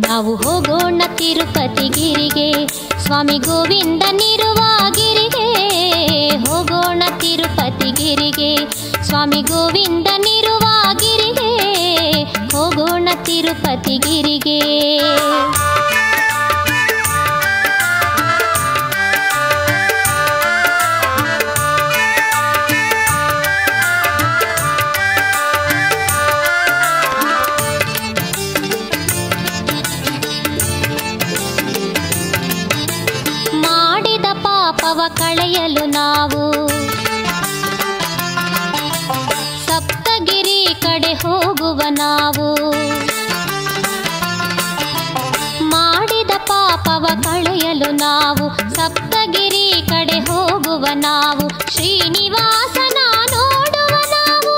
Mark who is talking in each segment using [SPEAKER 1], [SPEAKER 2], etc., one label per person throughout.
[SPEAKER 1] ನಾವು ಹೋಗೋಣ ತಿರುಪತಿಗಿರಿಗೆ, ಸ್ವಾಮಿ ಗೋವಿಂದನಿರುವ ಗಿರಿಗೆ. ಹೋಗೋಣ ತಿರುಪತಿಗಿರಿಗೆ, ಸ್ವಾಮಿ ಗೋವಿಂದನಿರುವ ಗಿರಿಗೆ. ಹೋಗೋಣ ತಿರುಪತಿಗಿರಿಗೆ. ಕಳೆಯಲು ನಾವು ಸಪ್ತಗಿರಿ ಕಡೆ ಹೋಗುವ ನಾವು. ಮಾಡಿದ ಪಾಪವ ಕಳೆಯಲು ನಾವು ಸಪ್ತಗಿರಿ ಕಡೆ ಹೋಗುವ ನಾವು. ಶ್ರೀನಿವಾಸನ ನೋಡುವ ನಾವು.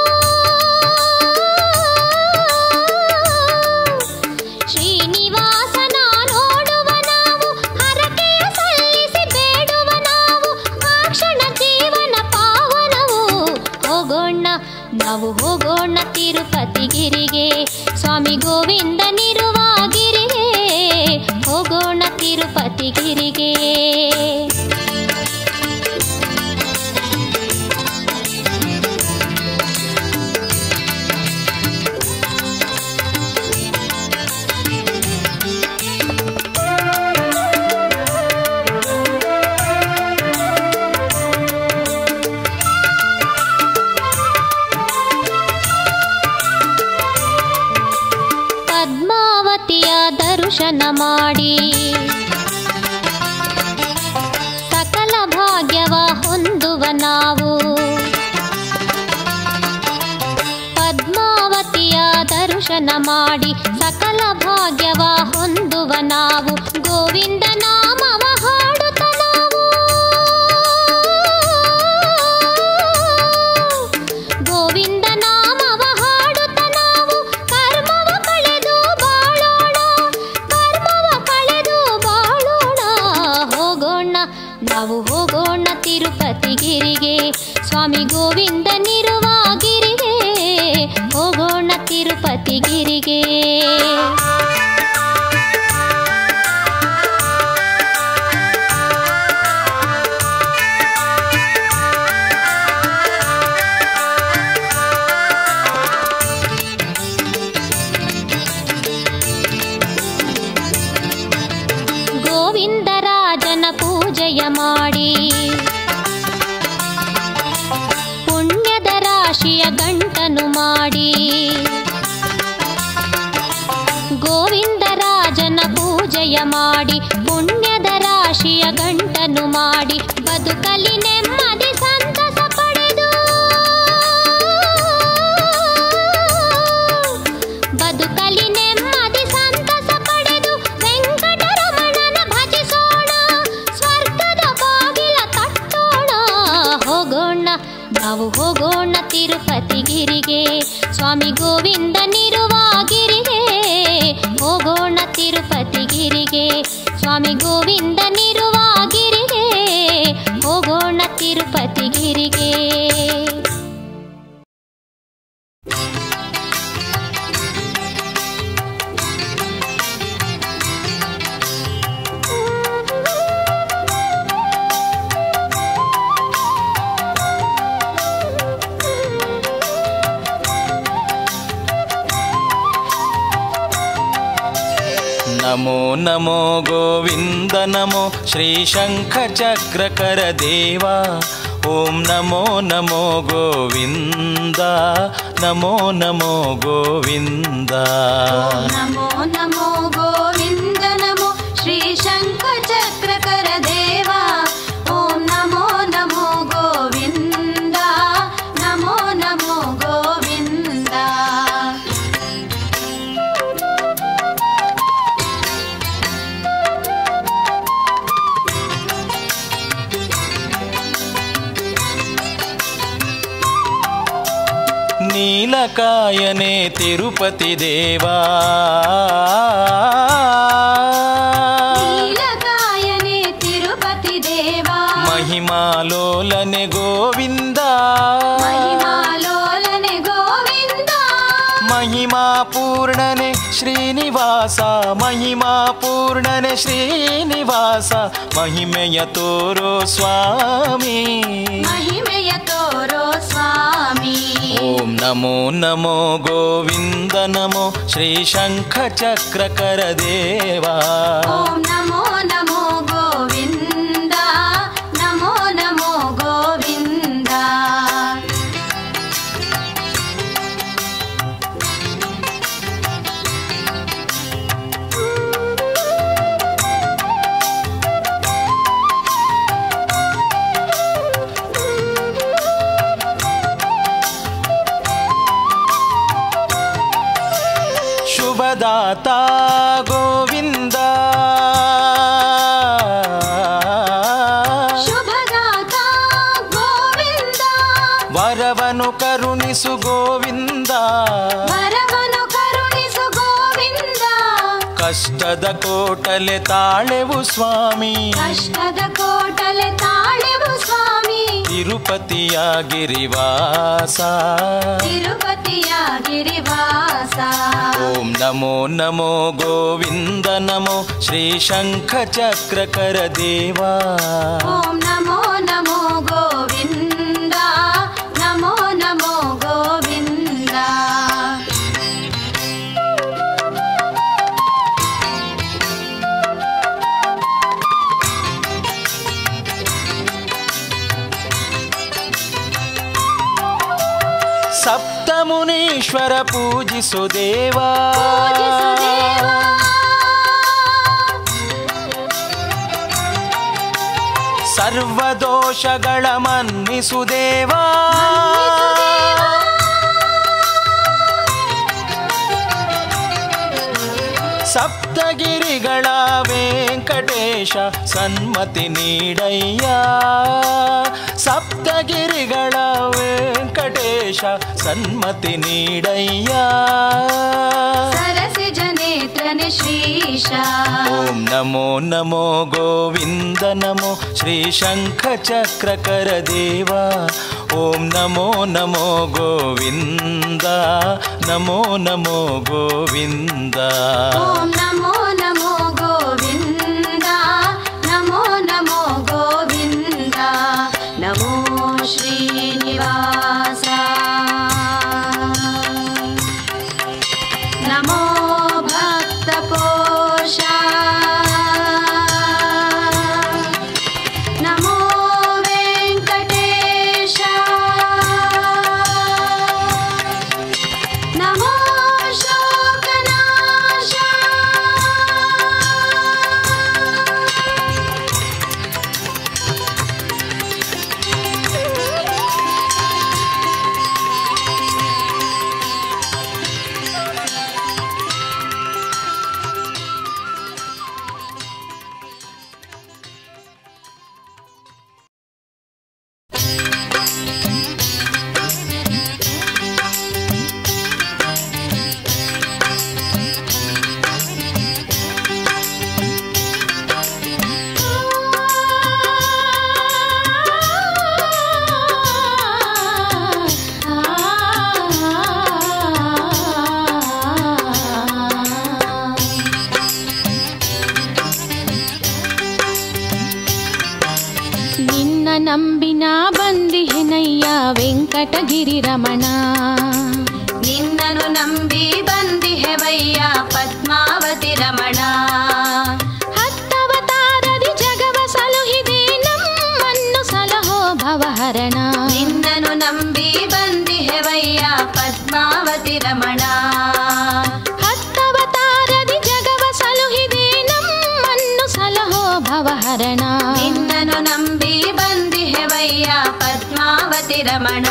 [SPEAKER 1] ಶ್ರೀನಿವಾಸನ ನೋಡುವ ನಾವು. ಹರಕೆಯ ಸಲ್ಲಿಸಿ ಬೇಡುವ ನಾವು. ಆ ಕ್ಷಣ ಜೀವನ ಪಾವನವು. ಹೋಗೋಣ ನಾವು ಹೋಗೋಣ ತಿರುಪತಿಗಿರಿಗೆ, ಸ್ವಾಮಿ ಗೋವಿಂದನಿರುವ ಗಿರಿಗೆ. ಹೋಗೋಣ ತಿರುಪತಿಗಿರಿಗೆ. ಪದ್ಮಾವತಿಯ ದರ್ಶನ ಮಾಡಿ ಸಕಲ ಭಾಗ್ಯವ ಹೊಂದುವ ನಾವು. ಪದ್ಮಾವತಿಯ ದರ್ಶನ ಮಾಡಿ ಸಕಲ ಭಾಗ್ಯವ ಹೊಂದುವ ನಾವು. ಗೋವಿಂದ ನಾಮವ ಹಾಡುತ್ತ ನಾವು. ಗೋವಿಂದ ನಾಮವ ಹಾಡುತ್ತ ನಾವು. ಕರ್ಮವ ಕಳೆದು ಬಾಳೋಣ, ಕರ್ಮವ ಕಳೆದು ಬಾಳೋಣ. ಹೋಗೋಣ ನಾವು ಹೋಗೋಣ ತಿರುಪತಿಗಿರಿಗೆ, ಸ್ವಾಮಿ ಗೋವಿಂದನಿರುವ ಗಿರಿಗೆ. ಹೋಗೋಣ ತಿರುಪತಿಗಿರಿಗೆ. ಗೋವಿಂದರಾಜನ ಪೂಜೆಯ ಮಾಡಿ ಪುಣ್ಯದ ರಾಶಿಯ ಗಂಟನು ಮಾಡಿ. ಗೋವಿಂದರಾಜನ ಪೂಜೆಯ ಮಾಡಿ ಪುಣ್ಯದ ರಾಶಿಯ ಗಂಟನು ಮಾಡಿ. ಬದುಕಲಿ ನೆಮ್ಮದಿ ಸಂತಸ ಪಡೆದು, ಬದುಕಲಿ ನೆಮ್ಮದಿ ಸಂತಸ ಪಡೆದು. ವೆಂಕಟರಮಣನ ಭಜಿಸೋಣ, ಸ್ವರ್ಗದ ಬಾಗಿಲ ತಟ್ಟೋಣ. ಹೋಗೋಣ ನಾವು ಹೋಗೋಣ ತಿರುಪತಿಗಿರಿಗೆ, ಸ್ವಾಮಿ ಗೋವಿಂದನಿರುವ ಗಿರಿಗೆ. ಹೋಗೋಣ ತಿರುಪತಿಗಿರಿಗೆ, ಸ್ವಾಮಿ ಗೋವಿಂದನಿರುವ ಗಿರಿಗೆ. ಹೋಗೋಣ ತಿರುಪತಿಗಿರಿಗೆ.
[SPEAKER 2] ನಮೋ ನಮೋ ಗೋವಿಂದ ನಮೋ ಶ್ರೀ ಶಂಖ ಚಕ್ರಕರ ದೇವ. ಓಂ ನಮೋ ನಮೋ ಗೋವಿಂದ, ನಮೋ ನಮೋ ಗೋವಿಂದ.
[SPEAKER 3] ನಮೋ ನಮೋ ಗೋವಿಂದ ನಮೋ ಶ್ರೀ ಶಂಖ ಚಕ್ರಕರ ದೇವ. ಓಂ ನಮೋ ನಮೋ ಗೋವಿಂದ, ನಮೋ ನಮೋ ಗೋವಿಂದ.
[SPEAKER 2] ನೀಲಕಾಯನೆ ತಿರುಪತಿ ದೇವಾ
[SPEAKER 3] ನೀಲಕಾಯನೆ ತಿರುಪತಿ ದೇವಾ
[SPEAKER 2] ಮಹಿಮಾಲೋಲನೆ ಗೋವಿಂದ
[SPEAKER 3] ಮಹಿಮಾಲೋಲನೆ ಗೋವಿಂದ
[SPEAKER 2] ಮಹಿಮಾಪೂರ್ಣನೆ ಶ್ರೀನಿವಾಸ ಮಹಿಮಾಪೂರ್ಣನೆ ಶ್ರೀನಿವಾಸ ಮಹಿಮೆಯ ತೋರೋ ಸ್ವಾಮಿ
[SPEAKER 3] ಮಹಿಮೆಯ ತೋರೋ ಸ್ವಾಮಿ
[SPEAKER 2] ಓಂ ನಮೋ ನಮೋ ಗೋವಿಂದ ನಮೋ ಶ್ರೀ ಶಂಖ ಚಕ್ರಕರ ದೇವಾ
[SPEAKER 3] ಓಂ ನಮೋ ನಮೋ ಗೋವಿಂದ ನಮೋ ನಮೋ ಗೋವಿಂದ
[SPEAKER 2] ಶುಭದಾತ ಗೋವಿಂದ
[SPEAKER 3] ಶುಭದಾತ ಗೋವಿಂದ
[SPEAKER 2] ವರವನು ಕರುಣಿಸು ಗೋವಿಂದ
[SPEAKER 3] ವರವನು ಕರುಣಿಸು ಗೋವಿಂದ
[SPEAKER 2] ಕಷ್ಟದ ಕೋಟಲೆ ತಾಳೆವು ಸ್ವಾಮಿ
[SPEAKER 3] ಕಷ್ಟದ ಕೋಟಲೆ ತಾಳೆವು ಸ್ವಾಮಿ
[SPEAKER 2] ತಿರುಪತಿಯ ಗಿರಿವಾಸ
[SPEAKER 3] ತಿರುಪತಿಯ ಗಿರಿವಾಸ
[SPEAKER 2] ಓಂ ನಮೋ ನಮೋ ಗೋವಿಂದ ನಮೋ ಶ್ರೀ ಶಂಖ ಚಕ್ರಕರ ದೇವಾ
[SPEAKER 3] ಓಂ ನಮೋ ನಮೋ ಗೋವಿಂದ ನಮೋ ನಮೋ ಗೋವಿಂದ
[SPEAKER 2] ಸಪ್ತಮುನೀಶ್ವರ ಪೂಜಿಸು ದೇವಾ
[SPEAKER 3] ಪೂಜಿಸು ದೇವಾ
[SPEAKER 2] ಸರ್ವದೋಷಗಳ ಮನ್ನಿಸು ದೇವಾ ಸಪ್ತಗಿರಿಗಳ ವೆಂಕಟೇಶ ಸನ್ಮತಿ ನೀಡಯ್ಯ ಸಪ್ತಗಿರಿಗಳ ವೆಂಕಟೇಶ ಸನ್ಮತಿ ನೀಡಯ್ಯ
[SPEAKER 3] ಸರಸಿಜ ನೇತ್ರನೆ ಶ್ರೀಶ
[SPEAKER 2] ಓಂ ನಮೋ ನಮೋ ಗೋವಿಂದ ನಮೋ ಶ್ರೀ ಶಂಖ ಚಕ್ರಕರ ದೇವಾ ಓಂ ನಮೋ ನಮೋ ಗೋವಿಂದ ನಮೋ ನಮೋ ಗೋವಿಂದ
[SPEAKER 3] ಓಂ ನಮೋ ನಮೋ ಗೋವಿಂದ ನಮೋ ನಮೋ ಗೋವಿಂದ ನಮೋ ಶ್ರೀನಿವಾಸ ನಮೋ ಭಕ್ತಪೋಷ ನಮೋ ವೆಂಕಟೇಶ ನಮೋ ಶೋಕನಾಶ
[SPEAKER 1] ನಿನ್ನ ನಂಬಿನ ಬಂದಿಹೆನಯ್ಯ ವೆಂಕಟಗಿರಿ ರಮಣ
[SPEAKER 3] ನಿನ್ನನು ನಂಬಿ ಬಂದಿಹೆವಯ್ಯ ಪದ್ಮಾವತಿ ರಮಣ
[SPEAKER 1] ಹತ್ತವತಾರದಿ ಜಗವ ಸಲುಹಿದೆ ನಮ್ಮನ್ನು ಸಲಹೋ ಭವಹರಣ
[SPEAKER 3] ನಿನ್ನನು ನಂಬಿ ಬಂದಿಹೆವಯ್ಯ ಪದ್ಮಾವತಿ ರಮಣ
[SPEAKER 1] ಹತ್ತವತಾರದಿ ಜಗವ ಸಲುಹಿದೆ ನಮ್ಮನ್ನು ಸಲಹೋ ಭವಹರಣ
[SPEAKER 3] ನಿನ್ನನು ನಂಬಿ ಬಂದಿಹೆವಯ್ಯ ಪದ್ಮಾವತಿ ರಮಣ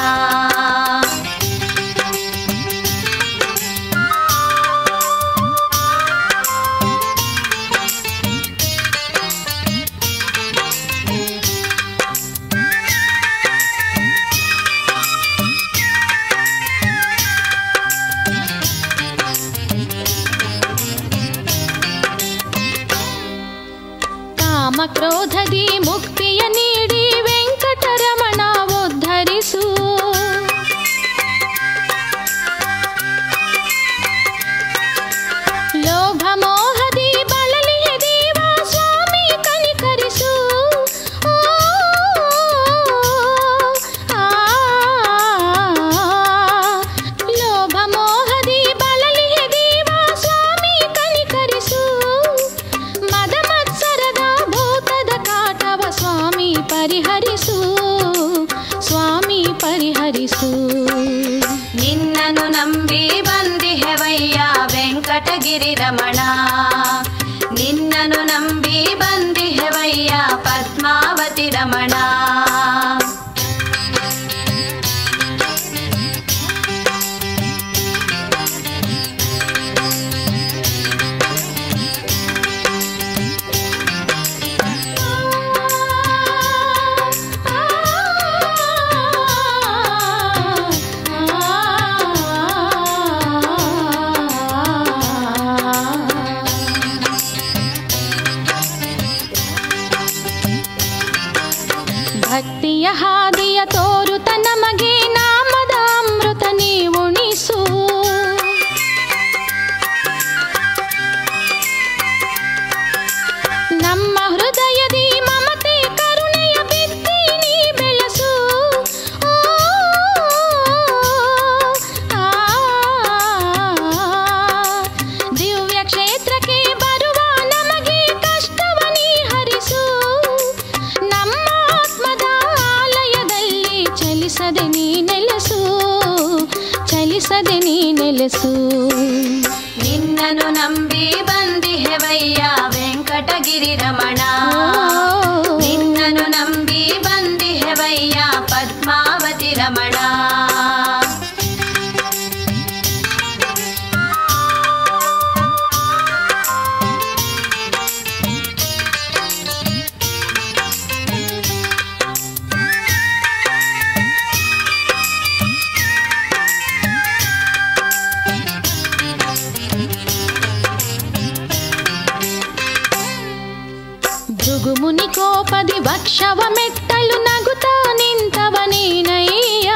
[SPEAKER 1] ಕ್ರೋಧದಿ ಮುಕ್ತಿಯ ನೀಡಿ ವೆಂಕಟರಮಣ ಉದ್ಧರಿಸು. ಲೋಭ ಮೋಹದಿ ಬಳಲಿ ಹೆದೀವ ಸ್ವಾಮಿ ಕನಿಕರಿಸು. ಲೋಭ ಮೋಹದಿ ಬಳಲಿ ಹೆದೀವ ಸ್ವಾಮಿ ಕನಿಕರಿಸು. ಮದ ಮತ್ಸರದ ಭೂತದ ಕಾಟವ ಸ್ವಾಮಿ ಪರಿಹರಿಸು, ಸ್ವಾಮಿ ಪರಿಹರಿಸು.
[SPEAKER 3] ನಿನ್ನನ್ನು ನಂಬಿ ಬಂದಿಹೆವಯ್ಯ ವೆಂಕಟಗಿರಿ ರಮಣ, ನಿನ್ನನ್ನು ನಂಬಿ ಬಂದಿಹೆವಯ್ಯ ಪದ್ಮಾವತಿ ರಮಣ.
[SPEAKER 1] ಭಕ್ತಿಯ ಹಾದಿಯ ತೋರುತ ನಮಗೆ ನಾಮದ ಅಮೃತ ನೀ ಉಣಿಸು. ನಮ್ಮ ಹೃದಯದಿ ಮಮತೆ ಕರುಣೆಯ ಬಿತ್ತಿ ನೀ ಬೆಳೆಸು. ದಿವ್ಯ ಕ್ಷೇತ್ರಕ್ಕೆ ಬರುವ ನಮಗೆ ಕಷ್ಟವ ನೀ ಹರಿಸು. ನಮ್ಮ ಆತ್ಮದ ಆಲಯದಲ್ಲಿ ಚಲಿಸದೆ ನೀ ನೆಲೆಸು, ಚಲಿಸದೆ ನೀ ನೆಲೆಸು.
[SPEAKER 3] ನಿನ್ನನ್ನು ನಂಬಿ ಬಂದಿಹೆವಯ್ಯ ವೆಂಕಟಗಿರಿ ರಮಣ, ನಿನ್ನನ್ನು ನಂಬಿ ಬಂದಿಹೆವಯ್ಯ ಪದ್ಮಾವತಿ ರಮಣ.
[SPEAKER 1] ಭೃಗುಮುನಿ ಕೋಪದಿ ವಕ್ಷವ ಮೆಟ್ಟಲು ನಗುತ್ತಾ ನಿಂತವ ನೀನಯ್ಯ.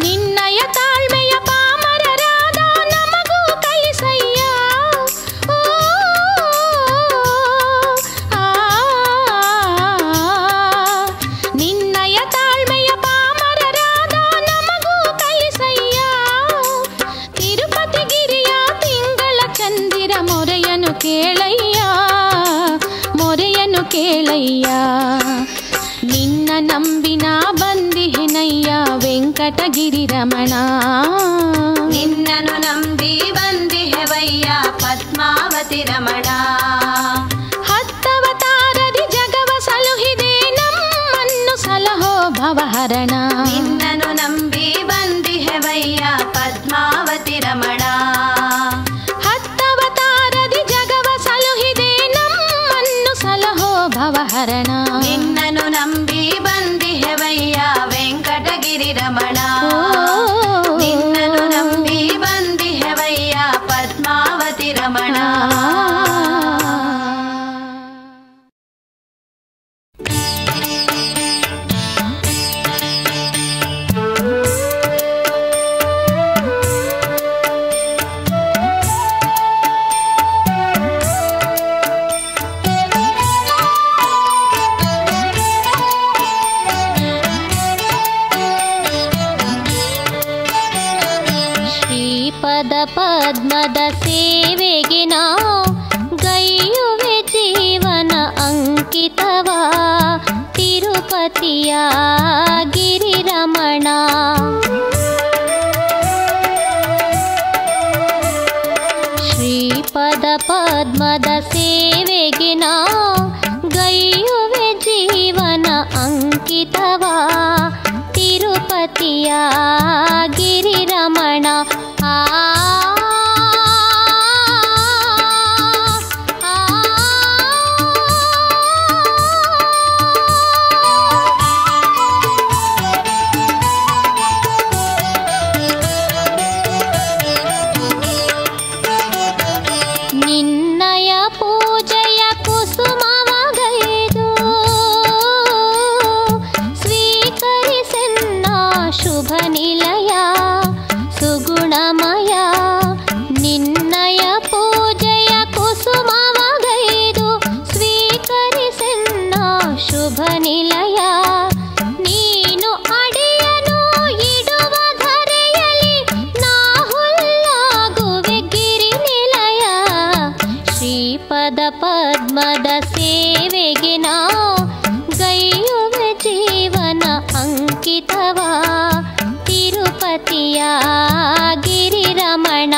[SPEAKER 1] ನಿನ್ನಯ ತಾಳ್ಮೆಯ ಪಾಮರರಾದ ನಮಗೂ ಕಲಿಸಯ್ಯ. ನಿನ್ನಯ ತಾಳ್ಮೆಯ ಪಾಮರರಾದ ನಮಗೂ ಕಲಿಸಯ್ಯ. ತಿರುಪತಿಗಿರಿಯ ತಿಂಗಳ ಚಂದಿರ ಮೊರೆಯನು ಕೇಳಯ್ಯ, ಮೊರೆಯನು ಕೇಳಯ್ಯ. ನಿನ್ನ ನಂಬಿನ ಬಂದಿಹೆನಯ್ಯ ವೆಂಕಟಗಿರಿ ರಮಣ,
[SPEAKER 3] ನಿನ್ನನ್ನು ನಂಬಿ ಬಂದಿಹೆವಯ್ಯ ಪದ್ಮಾವತಿ ರಮಣ.
[SPEAKER 1] ಹತ್ತವತಾರದಿ ಜಗವ ಸಲುಹಿದೆ ನಮ್ಮನ್ನು ಸಲಹೋ ಭವಹರಣ.
[SPEAKER 3] ನಿನ್ನನ್ನು ನಂಬಿ ಬಂದಿಹೆವಯ್ಯ ಪದ್ಮಾವತಿ ರಮಣ.
[SPEAKER 1] ಹತ್ತವತಾರದಿ ಜಗವ ಸಲುಹಿದೆ ನಮ್ಮನ್ನು ಸಲಹೋ ಭವಹರಣ.
[SPEAKER 3] ನಿನ್ನನ್ನು ನಂಬಿ ಬಂದಿಹೆವಯ್ಯ ವೆಂಕಟಗಿರಿ ರಮಣ, ನಿನ್ನನ್ನು ನಂಬಿ ಬಂದಿಹೆವಯ್ಯ ಪದ್ಮಾವತಿ ರಮಣ.
[SPEAKER 1] ಶ್ರೀಪದ ಪದ್ಮದ ಸೇವೆಗೆ ನಾವು ಗೈಯುವೆ ಜೀವನ ಅಂಕಿತವ. ತಿರುಪತಿಯ ಗಿರಿರಮಣ, ಶ್ರೀಪದ ಪದ್ಮದ ಸೇವೆಗೆ ನಾವು ಗೈಯುವೆ ಜೀವನ ಅಂಕಿತವ. ತಿರುಪತಿಯ ಗಿರಿರಮಣ. ಶ್ರೀಪದ ಪದ್ಮದ ಸೇವೆಗೆ ನಾ ಗೈಯುವೆ ಜೀವನ ಅಂಕಿತವ ತಿರುಪತಿಯ ಗಿರಿರಮಣ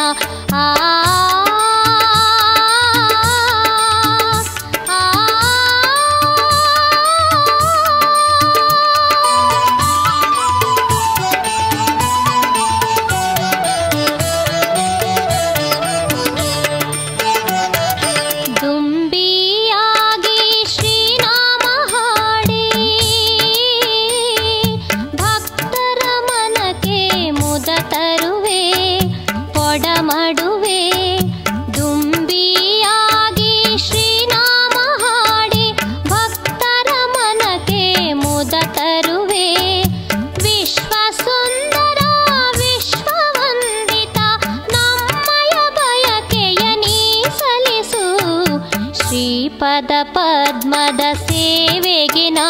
[SPEAKER 1] ಶ್ರೀಪದ ಪದ್ಮದ ಸೇವೆಗೆ ನಾ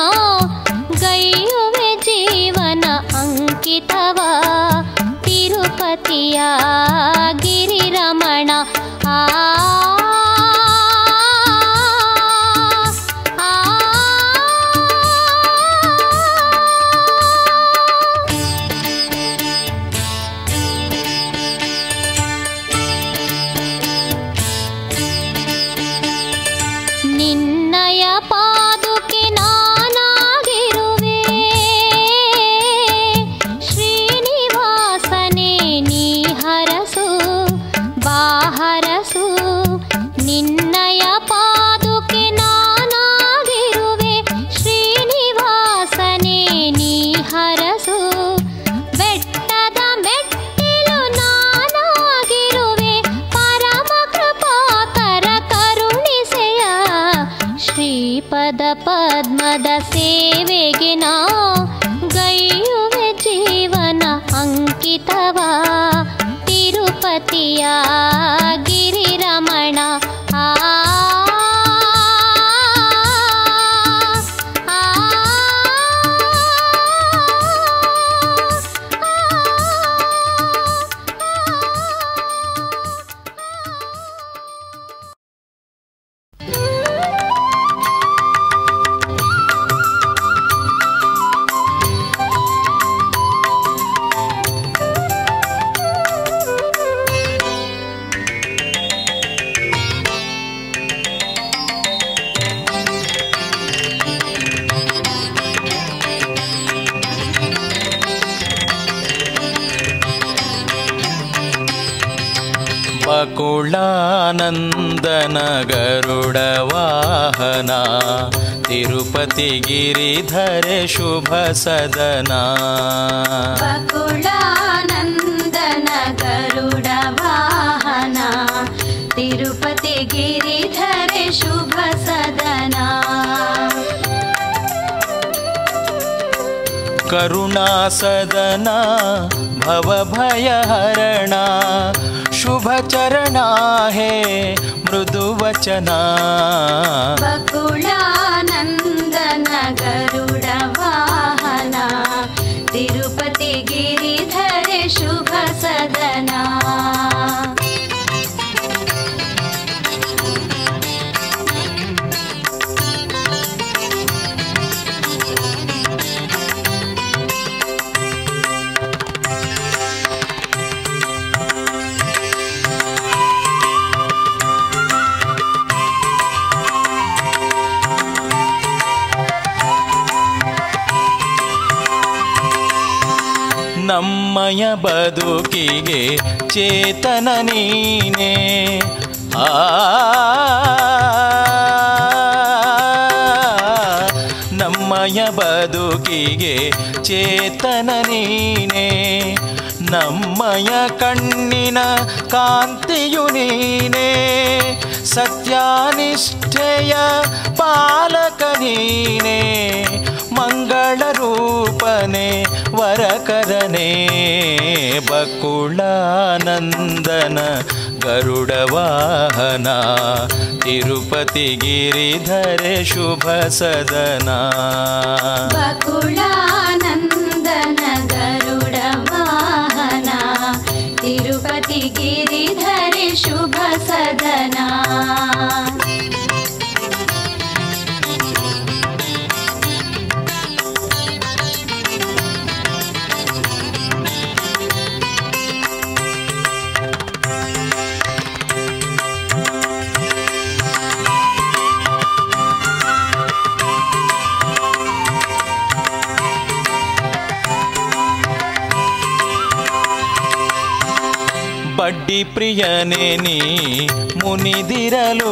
[SPEAKER 1] ಗೈಯುವೆ ಜೀವನ ಅಂಕಿತವ ತಿರುಪತಿಯ ಗಿರಿರಮಣ ನಿನ್ನಯ ಪಾದುಕೆ ನಾನಾಗಿರುವೆ ಶ್ರೀನಿವಾಸನೇ ನೀ ಹರಸು ಬಾಹರಸು ನಿನ್ನಯ ಪಾದುಕೆ ನಾನಾಗಿರುವೆ ಶ್ರೀನಿವಾಸನೇ ನೀ ಹರಸು ಬೆಟ್ಟದ ಮೆಟ್ಟಿಲು ನಾನಾಗಿರುವೆ ಪರಮ ಕೃಪಾಕರ ಕರುಣಿಸೆಯ ಶ್ರೀಪದ ಪದ್ಮದ ಸೇವೆಗೆ ನಾ ಗೈಯುವೆ ಜೀವನ ಅಂಕಿತವ ತಿರುಪತಿಯ ಗಿರಿರಮಣ
[SPEAKER 2] ಬಕುಳಾನಂದನ ಗರುಡ ವಾಹನ ತಿರುಪತಿ ಗಿರಿಧರೆ ಶುಭ ಸದನ
[SPEAKER 3] ಬಕುಳಾನಂದನ ಗರುಡ ವಾಹನ ತಿರುಪತಿ ಗಿರಿಧರೆ ಶುಭ ಸದನ
[SPEAKER 2] ಕರುಣಾ ಸದನ ಭವ ಭಯ ಹರಣ ಶುಭ ಚರಣ ಹೇ ಮೃದು ವಚನ
[SPEAKER 3] ಬಕುಳಾನಂದನ ಗರುಡ ವಾಹನ ತಿರುಪತಿ ಗಿರಿಧರೆ ಶುಭ ಸದನ
[SPEAKER 2] ನಮ್ಮಯ ಬದುಕಿಗೆ ಚೇತನ ನೀನೇ ನಮ್ಮಯ ಬದುಕಿಗೆ ಚೇತನ ನೀನೇ ನಮ್ಮಯ ಕಣ್ಣಿನ ಕಾಂತಿಯು ನೀನೇ ಸತ್ಯಾನಿಷ್ಠೆಯ ಪಾಲಕ ನೀನೇ ಮಂಗಳ ರೂಪನೆ ವರಕರನೆ ಬಕುಳಾನಂದನ ಗರುಡ ವಾಹನ ತಿರುಪತಿ ಗಿರಿಧರೆ ಶುಭ ಸದನ
[SPEAKER 3] ಬಕುಳಾನಂದನ ಗರುಡ ವಾಹನ ತಿರುಪತಿ ಗಿರಿಧರೆ ಶುಭ ಸದನ
[SPEAKER 2] ಬಡ್ಡಿ ಪ್ರಿಯನೇ ನೀ ಮುನಿದಿರಲು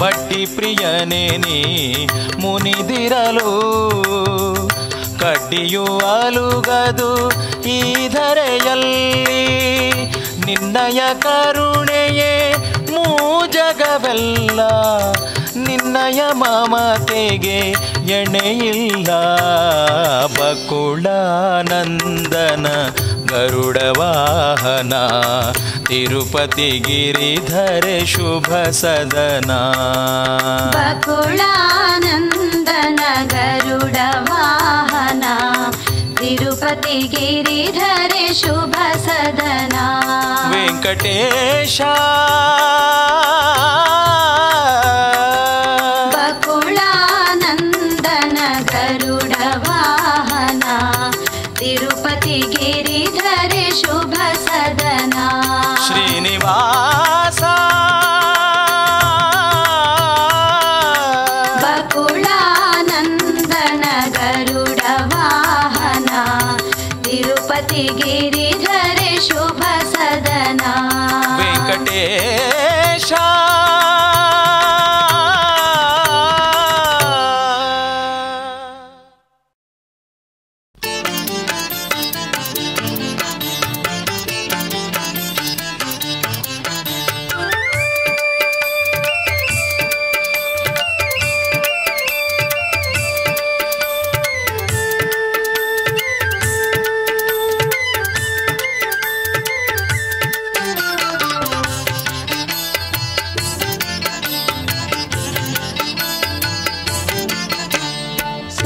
[SPEAKER 2] ಬಡ್ಡಿ ಪ್ರಿಯನೇ ನೀ ಮುನಿದಿರಲು ಕಡ್ಡಿಯು ಅಲುಗದು ಈ ಧರೆಯಲ್ಲಿ ನಿನ್ನಯ ಕರುಣೆಯೇ ಮೂಜಗವೆಲ್ಲ ನಿನ್ನಯ ಮಮತೆಗೆ ಎಣೆಯಿಲ್ಲ ಬಕುಳಾನಂದನ ಗರುಡ ವಾಹನ ತಿರುಪತಿ ಗಿರಿಧರೆ ಶುಭ ಸದನ
[SPEAKER 3] ಬಕುಳಾನಂದನ ಗರುಡ ವಾಹನ ತಿರುಪತಿ ಗಿರಿಧರೆ ಶುಭ ಸದನ
[SPEAKER 2] ವೆಂಕಟೇಶ
[SPEAKER 3] ಬಕುಳಾನಂದನ ಗರುಡ ವಾಹನ ತಿರುಪತಿ ಗಿರಿಧರೆ ಶುಭ ಸದನ
[SPEAKER 2] ಶ್ರೀನಿವಾಸ
[SPEAKER 3] ಬಕುಳಾನಂದನ ಗರುಡ ವಾಹನ ತಿರುಪತಿ ಗಿರಿಧರೆ ಶುಭ ಸದನ
[SPEAKER 2] ವೆಂಕಟೇಶ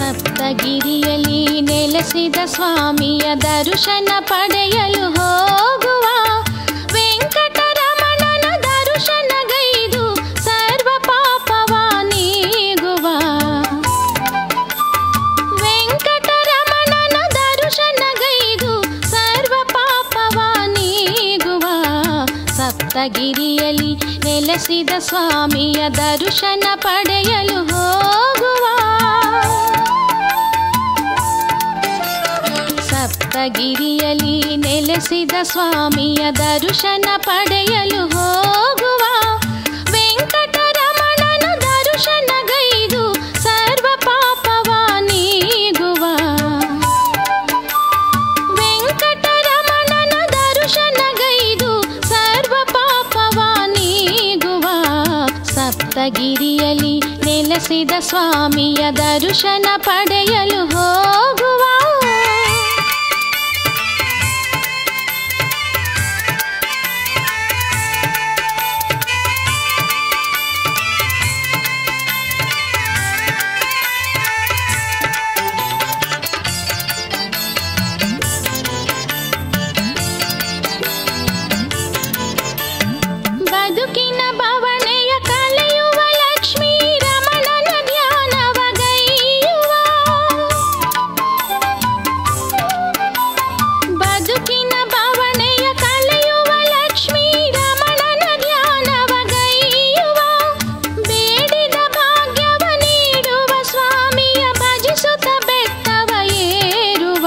[SPEAKER 1] ಸಪ್ತಗಿರಿಯಲ್ಲಿ ನೆಲೆಸಿದ ಸ್ವಾಮಿಯ ದರ್ಶನ ಪಡೆಯಲು ಹೋಗುವ ವೆಂಕಟರಮಣನ ದರ್ಶನಗೈದು ಸರ್ವ ಪಾಪವ ನೀಗುವ ವೆಂಕಟರಮಣನ ದರ್ಶನಗೈದು ಸರ್ವ ಪಾಪವ ನೀಗುವ ಸಪ್ತಗಿರಿಯಲ್ಲಿ ನೆಲೆಸಿದ ಸ್ವಾಮಿಯ ದರ್ಶನ ಪಡೆಯಲು ಹೋಗುವ ಸಪ್ತಗಿರಿಯಲ್ಲಿ ನೆಲೆಸಿದ ಸ್ವಾಮಿಯ ದರ್ಶನ ಪಡೆಯಲು ಹೋಗುವ ವೆಂಕಟರಮಣನ ದರ್ಶನಗೈದು ಸರ್ವ ಪಾಪವ ನೀಗುವ ವೆಂಕಟರಮಣನ ದರ್ಶನಗೈದು ಸರ್ವ ಪಾಪವ ನೀಗುವ ಸಪ್ತಗಿರಿಯಲ್ಲಿ ನೆಲೆಸಿದ ಸ್ವಾಮಿಯ ದರ್ಶನ ಪಡೆಯಲು ಹೋಗುವ ಬದುಕಿನ ಬವಣೆಯ ಕಳೆಯುವ ಲಕ್ಷ್ಮೀ ರಮಣನ ಧ್ಯಾನವಗೈಯುವ ಬದುಕಿನ ಬವಣೆಯ ಕಳೆಯುವ ಲಕ್ಷ್ಮೀ ರಮಣನ ಧ್ಯಾನವಗೈಯುವ ಬೇಡಿದ ಭಾಗ್ಯವ ನೀಡುವ ಸ್ವಾಮಿಯ ಭಜಿಸುತ್ತ ಬೆಟ್ಟವ ಏರುವ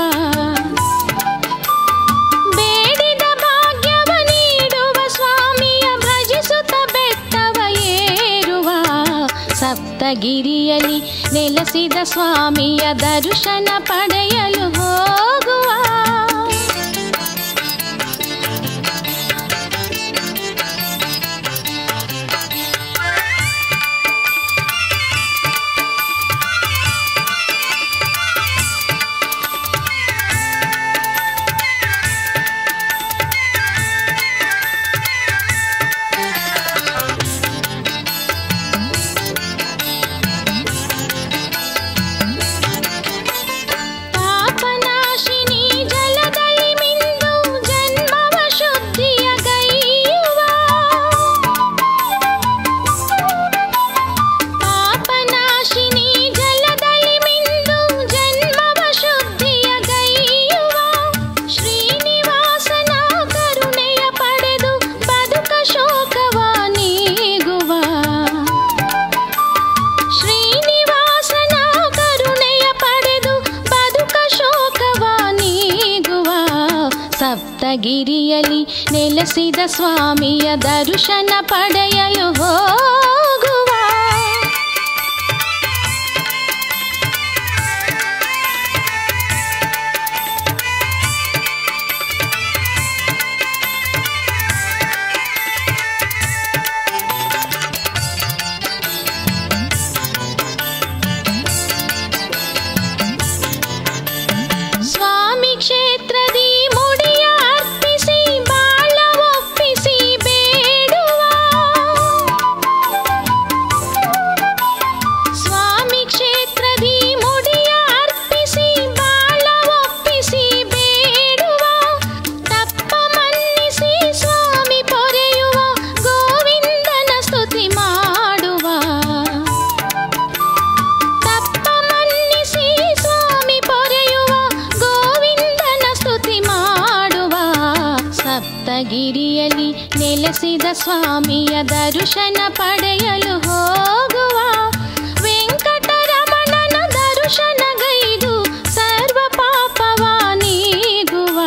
[SPEAKER 1] ಬೇಡಿದ ಭಾಗ್ಯವ ನೀಡುವ ಸ್ವಾಮಿಯ ಭಜಿಸುತ್ತ ಬೆಟ್ಟವ ಏರುವ ಸಪ್ತಗಿರಿಯಲ್ಲಿ ನೆಲೆಸಿದ ಸ್ವಾಮಿಯ ದರ್ಶನ ಪಡೆಯಲು ಹೋಗುವ ಪಾಪನಾಶಿ ಸಪ್ತಗಿರಿಯಲ್ಲಿ ನೆಲೆಸಿದ ಸ್ವಾಮಿಯ ದರ್ಶನ ಪಡೆಯಲು ಹೋಗುವ. ಸ್ವಾಮಿ ಕ್ಷೇತ್ರದಿ ಮುಡಿಯ ಅರ್ಪಿಸಿ ಬಾಳ ಒಪ್ಪಿಸಿ ಬೇಡುವ. ಸ್ವಾಮಿ ಕ್ಷೇತ್ರದಿ ಮುಡಿಯ ಅರ್ಪಿಸಿ ಬಾಳ ಒಪ್ಪಿಸಿ ಬೇಡುವ. ತಪ್ಪ ಮನ್ನಿಸಿ ಸ್ವಾಮಿ ಪೊರೆಯುವ ಗೋವಿಂದನ ಸ್ತುತಿ ಮಾಡುವ. ತಪ್ಪ ಮನ್ನಿಸಿ ಸ್ವಾಮಿ ಪೊರೆಯುವ ಗೋವಿಂದನ ಸ್ತುತಿ ಮಾಡುವ. ಸಪ್ತಗಿರಿಯಲ್ಲಿ ನೆಲೆಸಿದ ಸ್ವಾಮಿಯ ದರ್ಶನ ಪಡೆಯಲು ಹೋಗುವ. ವೆಂಕಟರಮಣನ ದರ್ಶನಗೈದು ಸರ್ವ ಪಾಪವ ನೀಗುವ.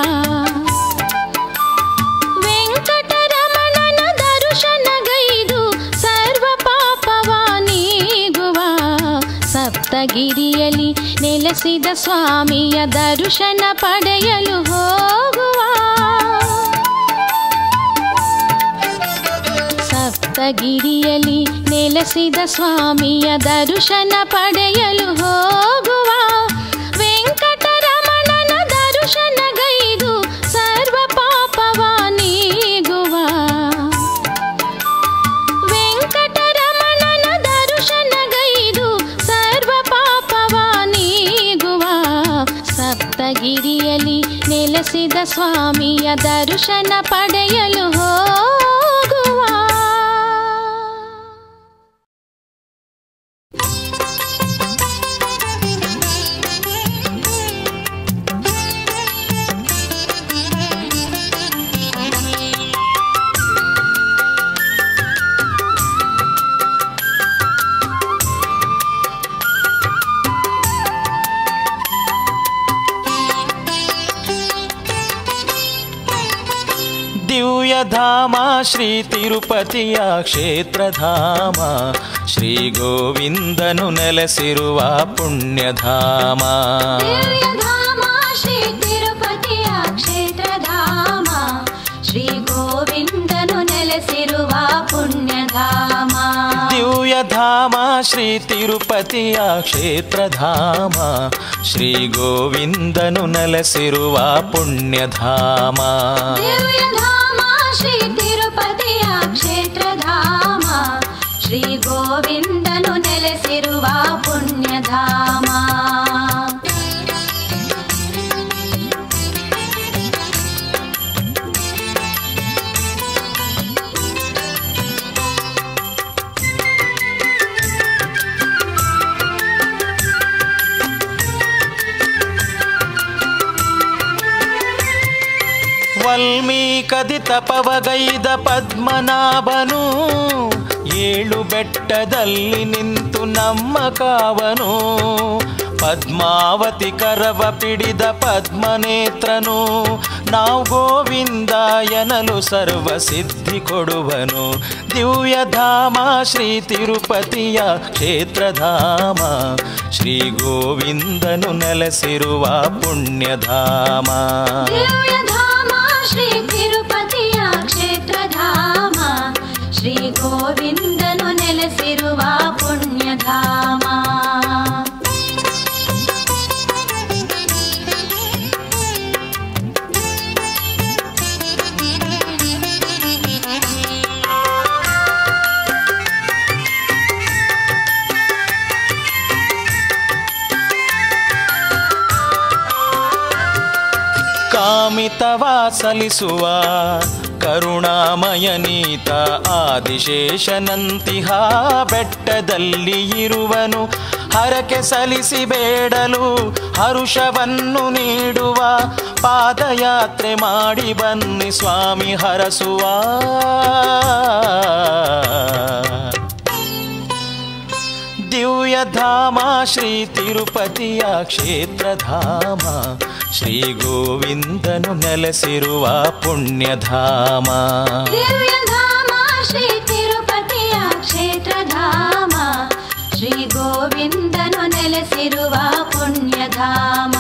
[SPEAKER 1] ವೆಂಕಟರಮಣನ ದರ್ಶನಗೈದು ಸರ್ವ ಪಾಪವ ನೀಗುವ. ಸಪ್ತಗಿರಿಯಲ್ಲಿ ನೆಲೆಸಿದ ಸ್ವಾಮಿಯ ದರ್ಶನ ಪಡೆಯಲು ಹೋಗುವ. ಸಪ್ತಗಿರಿಯಲ್ಲಿ ನೆಲೆಸಿದ ಸ್ವಾಮಿಯ ದರ್ಶನ ಪಡೆಯಲು ಹೋಗುವ. ವೆಂಕಟರಮಣನ ದರ್ಶನಗೈದು ಸರ್ವ ಪಾಪವ ನೀಗುವ. ವೆಂಕಟರಮಣನ ದರ್ಶನಗೈದು ಸರ್ವ ಪಾಪವ ನೀಗುವ. ಸಪ್ತಗಿರಿಯಲ್ಲಿ ನೆಲೆಸಿದ ಸ್ವಾಮಿಯ ದರ್ಶನ ಪಡೆಯಲು ಹೋಗುವ.
[SPEAKER 2] ದಿವ್ಯಧಾಮ ಶ್ರೀ ತಿರುಪತಿಯ ಕ್ಷೇತ್ರಧಾಮ, ಶ್ರೀ ಗೋವಿಂದನು ನೆಲೆಸಿರುವ ಪುಣ್ಯಧಾಮ.
[SPEAKER 3] ದಿವ್ಯಧಾಮ ಶ್ರೀ ತಿರುಪತಿಯ ಕ್ಷೇತ್ರಧಾಮ, ಶ್ರೀ ಗೋವಿಂದನು ನೆಲೆಸಿರುವ ಪುಣ್ಯಧಾಮ.
[SPEAKER 2] ದಿವ್ಯಧಾಮ ಶ್ರೀ ತಿರುಪತಿಯ ಕ್ಷೇತ್ರಧಾಮ, ಶ್ರೀ ಗೋವಿಂದನು ನೆಲೆಸಿರುವ ಪುಣ್ಯಧಾಮ.
[SPEAKER 3] ದಿವ್ಯಧಾಮ ಶ್ರೀ ತಿರುಪತಿಯ ಕ್ಷೇತ್ರಧಾಮ, ಶ್ರೀ ಗೋವಿಂದನು ನೆಲೆಸಿರುವ ಪುಣ್ಯಧಾಮ.
[SPEAKER 2] ವಾಲ್ಮೀಕದಿ ತಪವಗೈದ ಪದ್ಮನಾಭನು, ಏಳು ಬೆಟ್ಟದಲ್ಲಿ ನಿಂತು ನಮ್ಮ ಕಾವನು. ಪದ್ಮಾವತಿ ಕರವ ಪಿಡಿದ ಪದ್ಮನೇತ್ರನು, ನಾವು ಗೋವಿಂದ ಎನ್ನಲು ಸರ್ವ ಸಿದ್ಧಿ ಕೊಡುವನು. ದಿವ್ಯಧಾಮ ಶ್ರೀ ತಿರುಪತಿಯ ಕ್ಷೇತ್ರಧಾಮ, ಶ್ರೀ ಗೋವಿಂದನು ನೆಲೆಸಿರುವ ಪುಣ್ಯಧಾಮ.
[SPEAKER 3] ದಿವ್ಯಧಾಮ ಶ್ರೀ ತಿರುಪತಿಯ ಕ್ಷೇತ್ರಧಾಮ, ಶ್ರೀ ಗೋವಿಂದನು ನೆಲೆಸಿರುವ ಪುಣ್ಯಧಾಮ.
[SPEAKER 2] ಕಾಮಿತವ ಸಲಿಸುವ ಕರುಣಾಮಯನೀತ ಆದಿಶೇಷನಂತಿಹ ಬೆಟ್ಟದಲ್ಲಿ ಇರುವನು. ಹರಕೆ ಸಲಿಸಿ ಬೇಡಲು ಹರುಷವನ್ನು ನೀಡುವ, ಪಾದಯಾತ್ರೆ ಮಾಡಿ ಬನ್ನಿ ಸ್ವಾಮಿ ಹರಸುವ. ದಿವ್ಯಧಾಮ ಶ್ರೀ ತಿರುಪತಿಯ ಕ್ಷೇತ್ರಧಾಮ, ಶ್ರೀ ಗೋವಿಂದನು ನೆಲೆಸಿರುವ ಪುಣ್ಯಧಾಮ.
[SPEAKER 3] ದಿವ್ಯಧಾಮ ಶ್ರೀ ತಿರುಪತಿಯ ಕ್ಷೇತ್ರಧಾಮ, ಶ್ರೀ ಗೋವಿಂದನು ನೆಲೆಸಿರುವ ಪುಣ್ಯಧಾಮ.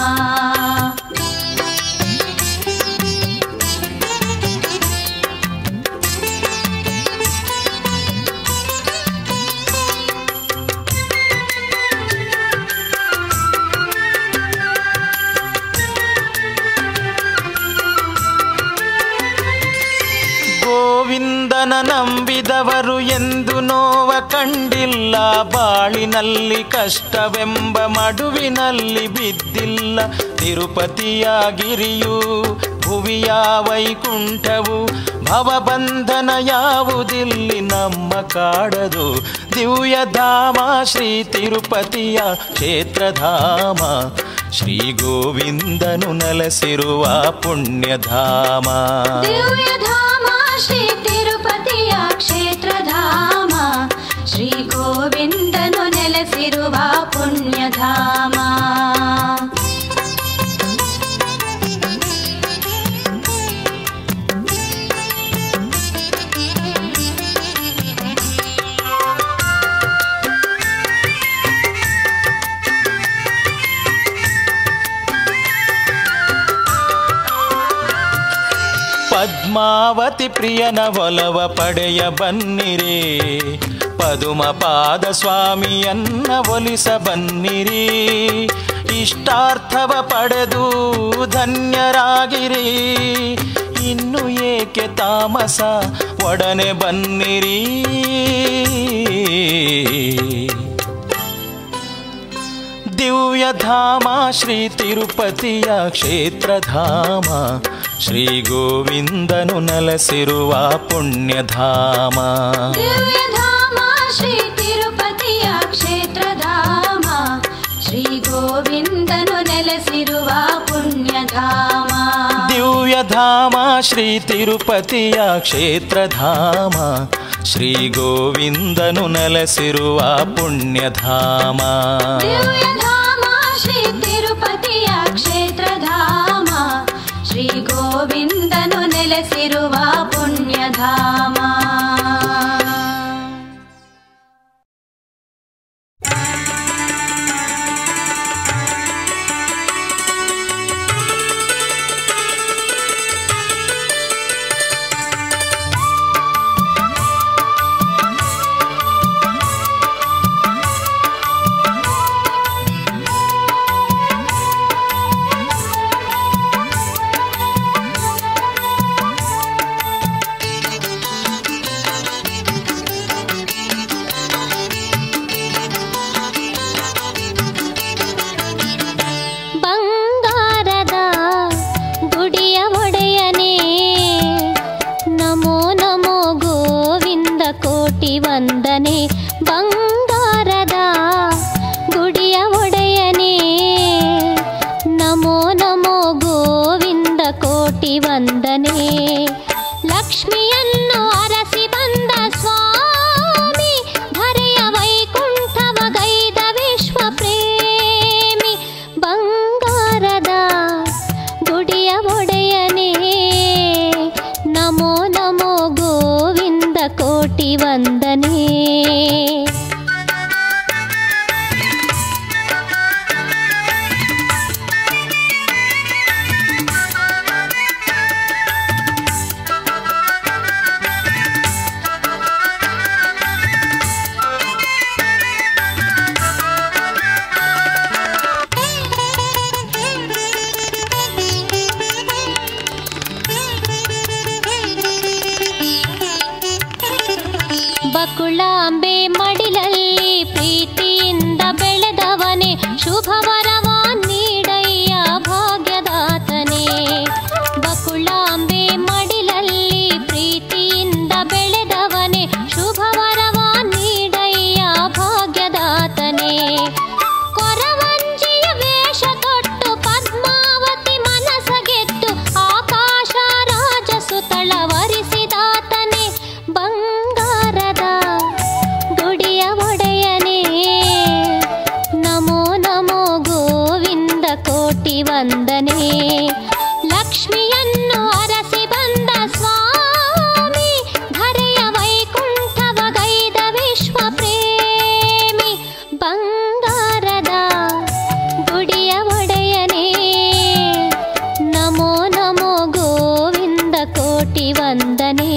[SPEAKER 2] ಗೋವಿಂದನ ನಂಬಿದವರು ಎಂದು ನೋವ ಕಂಡಿಲ್ಲ, ಬಾಳಿನಲ್ಲಿ ಕಷ್ಟವೆಂಬ ಮಡುವಿನಲ್ಲಿ ಬಿದ್ದಿಲ್ಲ. ತಿರುಪತಿಯ ಗಿರಿಯು ಭುವಿಯ ವೈಕುಂಠವು, ಭವಬಂಧನ ಯಾವುದಿಲ್ಲಿ ನಮ್ಮ ಕಾಡದು. ದಿವ್ಯಧಾಮ ಶ್ರೀ ತಿರುಪತಿಯ ಕ್ಷೇತ್ರಧಾಮ, ಶ್ರೀ ಗೋವಿಂದನು ನೆಲೆಸಿರುವ ಪುಣ್ಯಧಾಮ.
[SPEAKER 3] ದಿವ್ಯಧಾಮ ಶ್ರೀ ತಿರುಪತಿಯ ಕ್ಷೇತ್ರಧಾಮ, ಶ್ರೀ ಗೋವಿಂದನು ನೆಲೆಸಿರುವ ಪುಣ್ಯಧಾಮ.
[SPEAKER 2] ಪದ್ಮಾವತಿ ಪ್ರಿಯನ ಒಲವ ಪಡೆಯ ಬನ್ನಿರಿ, ಪದುಮಪಾದ ಸ್ವಾಮಿಯನ್ನ ಒಲಿಸ ಬನ್ನಿರಿ. ಇಷ್ಟಾರ್ಥವ ಪಡೆದು ಧನ್ಯರಾಗಿರಿ, ಇನ್ನು ಏಕೆ ತಾಮಸ ಒಡನೆ ಬನ್ನಿರಿ. ದಿವ್ಯಧಾಮ ಶ್ರೀ ತಿರುಪತಿಯ ಕ್ಷೇತ್ರಧಾಮ, ಶ್ರೀ ಗೋವಿಂದನು ನೆಲೆಸಿರುವ ಪುಣ್ಯಧಾಮ.
[SPEAKER 3] ದಿವ್ಯಧಾಮ ಶ್ರೀ ತಿರುಪತಿಯ ಕ್ಷೇತ್ರಧಾಮ, ಶ್ರೀ ಗೋವಿಂದನು ನೆಲೆಸಿರುವ ಪುಣ್ಯಧಾಮ.
[SPEAKER 2] ದಿವ್ಯಧಾಮ ಶ್ರೀ ತಿರುಪತಿಯ ಕ್ಷೇತ್ರಧಾಮ, ಶ್ರೀ ಗೋವಿಂದನು ನೆಲೆಸಿರುವ ಪುಣ್ಯಧಾಮ.
[SPEAKER 3] ದಿವ್ಯಧಾಮ ಶ್ರೀ ತಿರುಪತಿಯ ಕ್ಷೇತ್ರಧಾಮ, ಶ್ರೀ ಗೋವಿಂದನು ನೆಲೆಸಿರುವ ಪುಣ್ಯಧಾಮ.
[SPEAKER 1] ವಂದನೆ ಬಂಗಾರದ ಗುಡಿಯ ಒಡೆಯನೇ, ನಮೋ ನಮೋ ಗೋವಿಂದ ಕೋಟಿ ವಂದನೆ. ಲಕ್ಷ್ಮಿಯನ್ನು ಅರಸಿ ಬಂದ ಸ್ವಾಮಿ, ಧರೆಯ ವೈಕುಂಠವ ಗೈದ ವಿಶ್ವ ಪ್ರೇಮಿ. ಬಂಗಾರದ ಗುಡಿಯ ಒಡೆಯನೇ, ನಮೋ ನಮೋ ಗೋವಿಂದ ಕೋಟಿ ವಂದನೆ. ಬಕುಳಾಂಬೆ ಮಡಿಲಲ್ಲಿ ಪ್ರೀತಿಯಿಂದ ಬೆಳೆದವನೇ, ಶುಭವರವ ನೀಡಯ್ಯ ಭಾಗ್ಯದಾತನೇ. ಬಕುಳಾಂಬೆ ಮಡಿಲಲ್ಲಿ ಪ್ರೀತಿಯಿಂದ ಬೆಳೆದವನೇ, ಶುಭವರವ ನೀಡಯ್ಯ ಭಾಗ್ಯದಾತನೇ. ಕೊರವಂಜಿಯ ವೇಷ ತೊಟ್ಟು ಪದ್ಮಾವತಿ ಮನಸ ಗೆದ್ದು, ಆಕಾಶ ರಾಜ ಸುತಳ ವರಿಸಿದಾತನೇ. ಬಂಗಾರದ ಲಕ್ಷ್ಮಿಯನ್ನು ಅರಸಿ ಬಂದ ಸ್ವಾಮಿ ಧರೆಯ ವೈಕುಂಠವಗೈದ ವಿಶ್ವ ಪ್ರೇಮಿ ಬಂಗಾರದ ಗುಡಿಯ ಒಡೆಯನೇ ನಮೋ ನಮೋ ಗೋವಿಂದ ಕೋಟಿ ವಂದನೆ.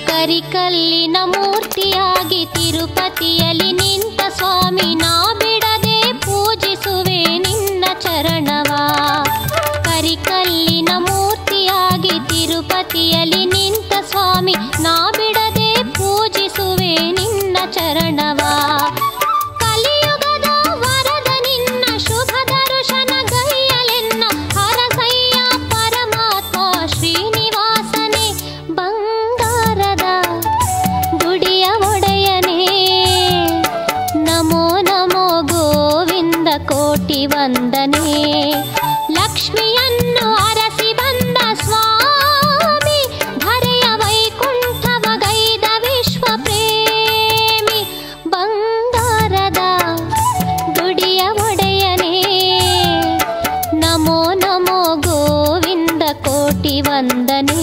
[SPEAKER 1] ಕರಿಕಲ್ಲಿನ ಮೂರ್ತಿಯಾಗಿ ತಿರುಪತಿಯಲ್ಲಿ ನಿಂತ ಸ್ವಾಮಿ ನಾ ಬಿಡದೆ ಪೂಜಿಸುವೆ ನಿನ್ನ ಚರಣವ. ಕರಿಕಲ್ಲಿನ ಮೂರ್ತಿಯಾಗಿ ತಿರುಪತಿಯಲ್ಲಿ ನಿಂತ ಸ್ವಾಮಿ ನಾ ಬಿಡದೆ ಪೂಜಿಸುವೆ ನಿನ್ನ ಚರಣವ. ಕಲಿಯುಗದ ವರದ ನಿನ್ನ ಶುಭ ದರ್ಶನ ಗೈಯಲೆನ್ನ ಹರಸಯ್ಯ ಪರಮಾತ್ಮ ಶ್ರೀನಿವಾಸನೇ ಬಂಗಾರದ ಗುಡಿಯ ಒಡೆಯನೇ ನಮೋ ನಮೋ ಗೋವಿಂದ ಕೋಟಿ ವಂದನೆ. ಲಕ್ಷ್ಮಿಯನ್ನು ಅರಸಿ ಬಂದ ಸ್ವಾಮಿ ಧರೆಯ ವೈಕುಂಠವಗೈದ ವಿಶ್ವ ಪ್ರೇಮಿ ಬಂಗಾರದ ಗುಡಿಯ ಒಡೆಯನೇ ನಮೋ ನಮೋ ಗೋವಿಂದ ಕೋಟಿ ವಂದನೆ.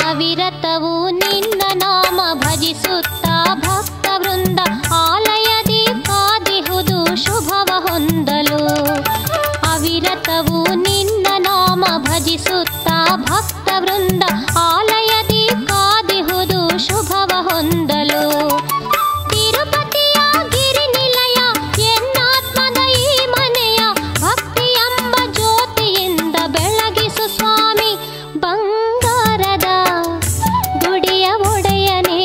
[SPEAKER 1] ಅವಿರತವು ನಿನ್ನ ನಾಮ ಭಜಿಸುತ್ತಾ ಭಕ್ತ ವೃಂದ ಆಲಯದಿ ಕಾದಿಹುದು ಶುಭವ ಹೊಂದಲು. ಅವಿರತವು ನಿನ್ನ ನಾಮ ಭಜಿಸುತ್ತಾ ಭಕ್ತ ವೃಂದ ಆಲಯದಿ ಕಾದಿಹುದು ಶುಭವ ಹೊಂದಲು. ತಿರುಪತಿಯ ಗಿರಿನಿಲಯ ಎನ್ನಾತ್ಮದ ಈ ಮನೆಯ ಭಕ್ತಿ ಎಂಬ ಜ್ಯೋತಿಯಿಂದ ಬೆಳಗಿಸು ಸ್ವಾಮಿ ಬಂಗಾರದ ಗುಡಿಯ ಒಡೆಯನೇ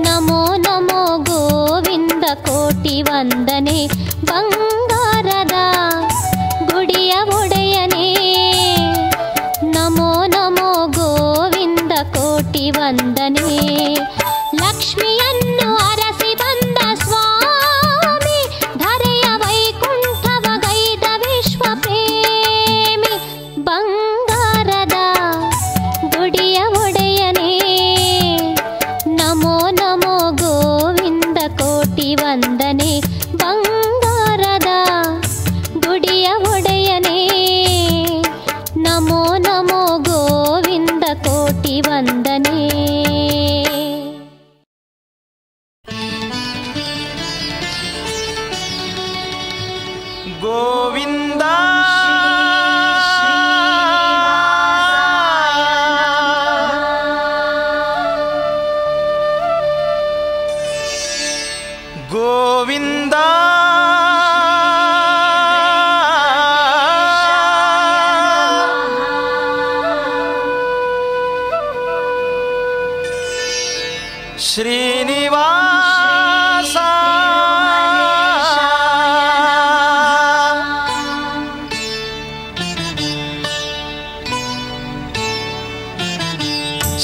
[SPEAKER 1] ನಮೋ ನಮೋ ಗೋವಿಂದ ಕೋಟಿ ವಂದನೆ. ಬಂಗಾರದ ಗುಡಿಯ ಒಡೆಯನೇ ನಮೋ ನಮೋ ಗೋವಿಂದ ಕೋಟಿ ವಂದನೆ. ಲಕ್ಷ್ಮಿಯನ್ನು ಅರಸಿ ಬಂದ ಸ್ವಾಮಿ ಧರೆಯ ವೈಕುಂಠವಗೈದ ವಿಶ್ವ ಪ್ರೇಮಿ ಬಂಗಾರದ ಗುಡಿಯ ಒಡೆಯನೇ ನಮೋ ನಮೋ ಗೋವಿಂದ ಕೋಟಿ ವಂದನೆ. ಬಂಗಾರದ ಗುಡಿಯ ಒಡೆಯನೇ ನಮೋ ನಮೋ ಗೋವಿಂದ ಕೋಟಿ ವಂದನೆ.
[SPEAKER 2] ಗೋವಿಂದ ಗೋವಿಂದ ಶ್ರೀನಿವಾಸ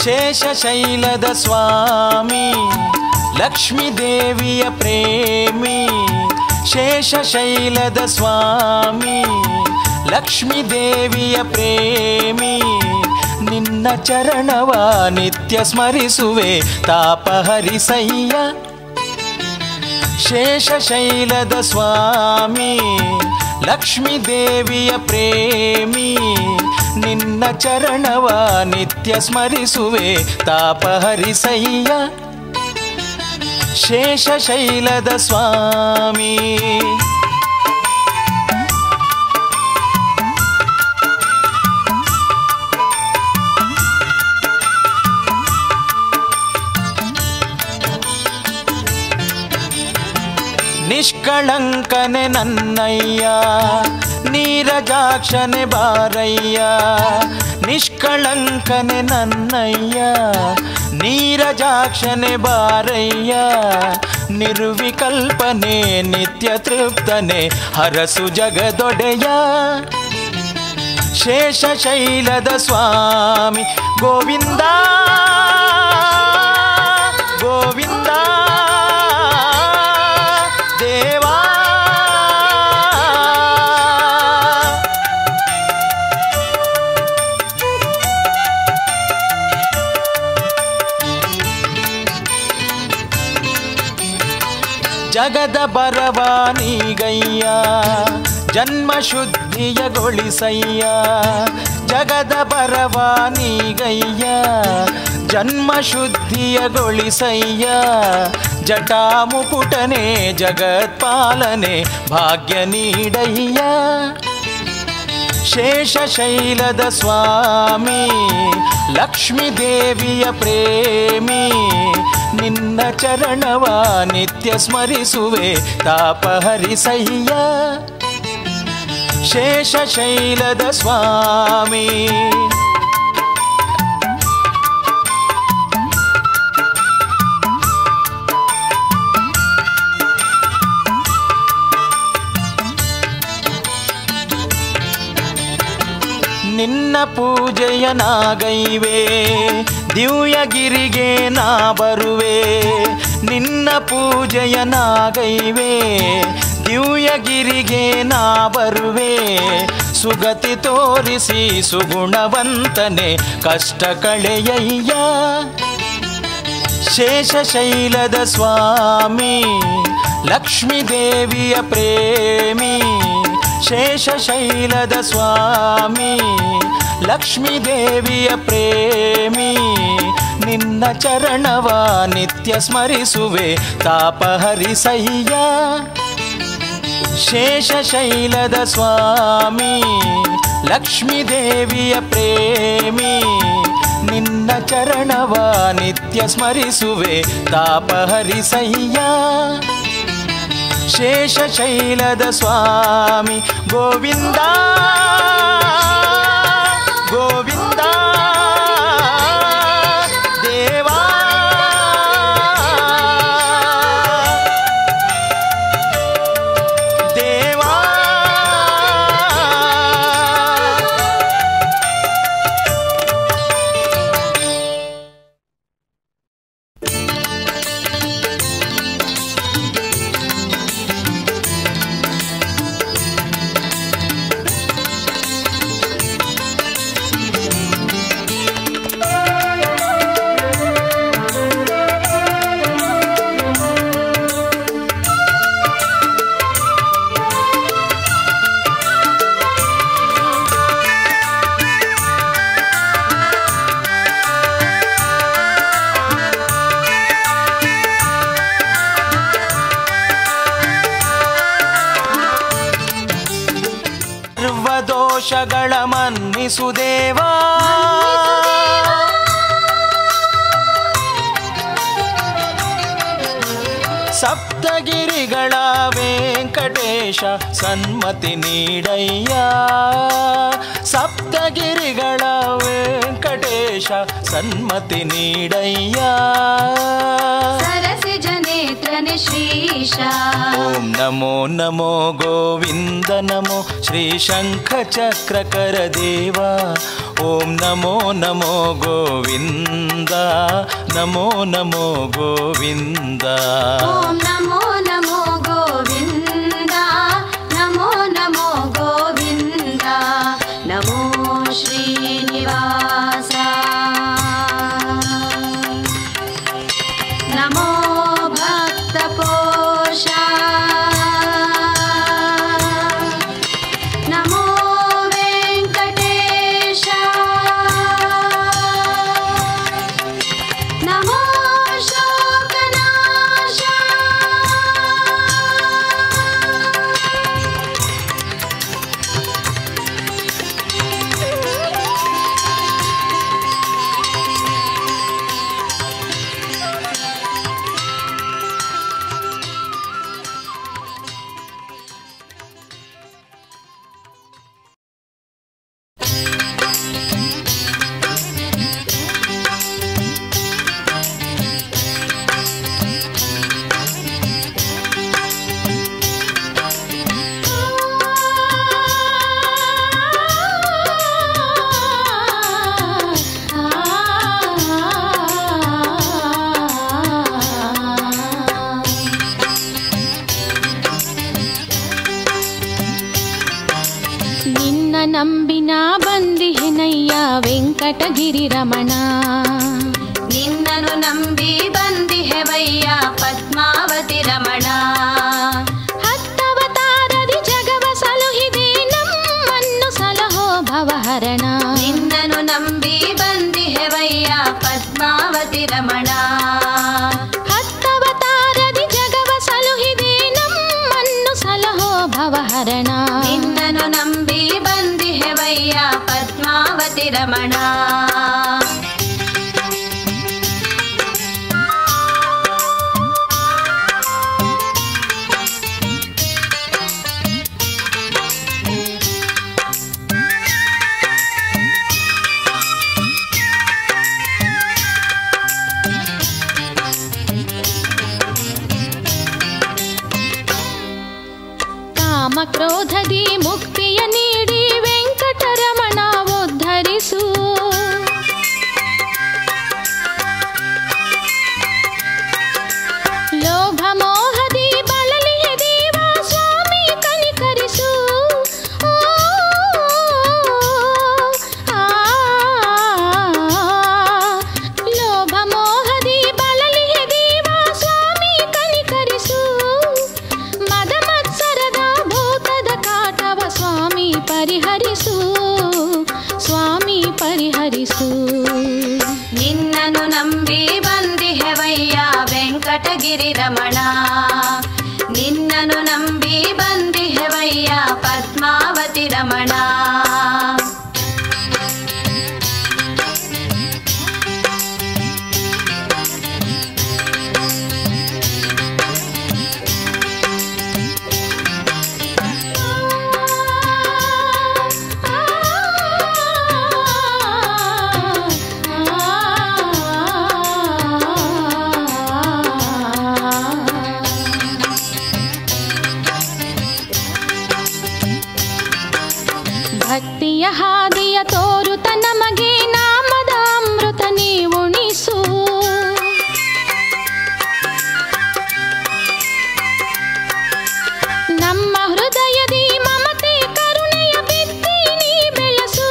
[SPEAKER 2] ಶೇಷಶೈಲದ ಸ್ವಾಮಿ ಲಕ್ಷ್ಮೀ ದೇವಿಯ ಪ್ರೇಮಿ. ಶೇಷಶೈಲದ ಸ್ವಾಮಿ ಲಕ್ಷ್ಮೀ ದೇವಿಯ ಪ್ರೇಮಿ. ನಿನ್ನ ಚರಣವ ನಿತ್ಯ ಸ್ಮರಿಸುವೆ ತಾಪಹರಿಸಯ್ಯ. ಶೇಷಶೈಲದ ಸ್ವಾಮಿ ಲಕ್ಷ್ಮೀ ದೇವಿಯ ಪ್ರೇಮಿ. ನಿನ್ನ ಚರಣವ ನಿತ್ಯ ಸ್ಮರಿಸುವೆ ತಾಪಹರಿಸಯ್ಯ. ಶೇಷಶೈಲದ ಸ್ವಾಮಿ ನಿಷ್ಕಳಂಕನೆ ನನ್ನಯ್ಯ ನೀರಜಾಕ್ಷನೆ ಬಾರಯ್ಯ ನಿಷ್ಕಳಂಕನೆ ನನ್ನಯ್ಯ ನೀರಜಾಕ್ಷನೆ ಬಾರಯ್ಯ ನಿರ್ವಿಕಲ್ಪನೆ ನಿತ್ಯ ತೃಪ್ತನೆ ಹರಸು ಜಗದೊಡೆಯ ಶೇಷಶೈಲದ ಸ್ವಾಮಿ ಗೋವಿಂದ ಗೋವಿಂದ ದೇವಾ ಜಗದ ಬರವಾನಿಗಯ್ಯ ಜನ್ಮ ಶುದ್ಧಿಯಗೊಳಿಸಯ್ಯ ಜಗದ ಬರವಾನಿಗಯ್ಯ ಜನ್ಮ ಶುದ್ಧಿಯಗೊಳಿಸಯ್ಯ ಜಟಾಮುಕುಟನೆ ಜಗತ್ಪಾಲನೆ ಭಾಗ್ಯ ನೀಡಯ್ಯ ಶೇಷಶೈಲದ ಸ್ವಾಮಿ ಲಕ್ಷ್ಮೀ ದೇವಿಯ ಪ್ರೇಮಿ ನಿನ್ನ ಚರಣವ ನಿತ್ಯ ಸ್ಮರಿಸುವೆ ತಾಪಹರಿಸಯ್ಯ ಶೇಷಶೈಲದ ಸ್ವಾಮಿ ನಿನ್ನ ಪೂಜೆಯ ನಾಗೈವೆ ದಿವ್ಯಗಿರಿಗೆ ನಾ ಬರುವೆ ನಿನ್ನ ಪೂಜೆಯ ನಾಗೈವೆ ದಿವ್ಯಗಿರಿಗೆ ನಾ ಬರುವೆ ಸುಗತಿ ತೋರಿಸಿ ಸುಗುಣವಂತನೆ ಕಷ್ಟ ಕಳೆಯಯ್ಯ ಶೇಷಶೈಲದ ಸ್ವಾಮಿ ಲಕ್ಷ್ಮೀ ದೇವಿಯ ಪ್ರೇಮಿ ಶೇಷಶೈಲದ ಸ್ವಾಮಿ ಲಕ್ಷ್ಮೀ ದೇವಿಯ ಪ್ರೇಮಿ ನಿನ್ನ ಚರಣವ ನಿತ್ಯ ಸ್ಮರಿಸುವೆ ತಾಪಹರಿಸಯ್ಯ ಶೇಷಶೈಲದ ಸ್ವಾಮಿ ಲಕ್ಷ್ಮೀ ದೇವಿಯ ಪ್ರೇಮಿ ನಿನ್ನ ಚರಣವ ನಿತ್ಯ ಸ್ಮರಿಸುವೆ ತಾಪಹರಿಸಯ್ಯ ಶೇಷಶೈಲದ ಸ್ವಾಮಿ ಗೋವಿಂದ ಗೋವಿಂದ ದೇವಾ ದೇವಾ ದೋಷಗಳ ಮನ್ನಿಸುದೇವಾ ಸಪ್ತಗಿರಿಗಳ ವೆಂಕಟೇಶ ಸನ್ಮತಿ ನೀಡಯ್ಯ ಸಪ್ತಗಿರಿಗಳ ವೆಂಕಟೇಶ ಸನ್ಮತಿ ನೀಡಯ್ಯ
[SPEAKER 3] ಸರಸಿ ಜನೇತ್ರನೆ ಶ್ರೀಶ
[SPEAKER 2] ಓಂ ನಮೋ ನಮೋ ಗೋವಿಂದ ನಮೋ ಶ್ರೀ ಶಂಖ ಚಕ್ರಕರ ದೇವ ಓಂ ನಮೋ ನಮೋ ಗೋವಿಂದ ನಮೋ ನಮೋ ಗೋವಿಂದ
[SPEAKER 3] ಓಂ ನಮೋ ನಮೋ ಗೋವಿಂದ ನಮೋ ನಮೋ ಗೋವಿಂದ ನಮೋ ಶ್ರೀನಿವಾಸ ನಮೋ ಭಕ್ತಪೋಷ ನಮೋ ವೆಂಕಟೇಶ ನಮೋ ಶೋಕನಾಶ
[SPEAKER 1] ನಂಬಿನ ಬಂದಿಹೆನಯ್ಯ ವೆಂಕಟಗಿರಿ ರಮಣ.
[SPEAKER 3] ನಿನ್ನನು ನಂಬಿ ಬಂದಿಹೆವಯ್ಯ ಪದ್ಮಾವತಿ ರಮಣ.
[SPEAKER 1] ಹತ್ತವತಾರದಿ ಜಗವ ಸಲುಹಿದೆ ನಮ್ಮನ್ನು ಸಲಹೋ ಭವಹರಣ.
[SPEAKER 3] ನಿನ್ನನು ನಂಬಿ ಬಂದಿಹೆವಯ್ಯ ಪದ್ಮಾವತಿ ರಮಣ.
[SPEAKER 1] ಹತ್ತವತಾರದಿ ಜಗವ ಸಲುಹಿದೆ ನಮ್ಮನ್ನು ಸಲಹೋ ಭವಹರಣ.
[SPEAKER 3] ನಿನ್ನನು ನಂಬಿ ಬಂದಿಹೆವಯ್ಯ ಪದ್ಮಾವತಿ ರಮಣ.
[SPEAKER 1] ಕ್ರೋಧದಿ ಮುಕ್ತಿಯ ನೀಡಿ ವೆಂಕಟರಮಣ ಉದ್ಧರಿಸು. ಲೋಭ ಮೋಹದಿ ಬಳಲಿಯ ದೇವ ಸ್ವಾಮಿ ಕನಿಕರಿಸು. ಲೋಭ ಮೋಹದಿ ಬಳಲಿಯ ದೇವ ಸ್ವಾಮಿ ಕನಿಕರಿಸು. ಮದ ಮತ್ಸರದ ಭೂತದ ಕಾಟವ ಸ್ವಾಮಿ ಪರಿಹರಿಸು. ಸ್ವಾಮಿ ಪರಿಹರಿಸು.
[SPEAKER 3] ನಿನ್ನನು ನಂಬಿ ಬಂದಿಹೆವಯ್ಯ ವೆಂಕಟಗಿರಿ ರಮಣ. ನಿನ್ನನು ನಂಬಿ ಬಂದಿಹೆವಯ್ಯ ಪದ್ಮಾವತಿ ರಮಣ.
[SPEAKER 1] ಭಕ್ತಿಯ ಹಾದಿಯ ತೋರುತ ನಮಗೆ ನಾಮದ ಅಮೃತ ನೀವುಣಿಸು. ನಮ್ಮ ಹೃದಯದಿ ಮಮತೆ ಕರುಣೆಯ ಬಿತ್ತಿ ನೀ ಬೆಳೆಸು.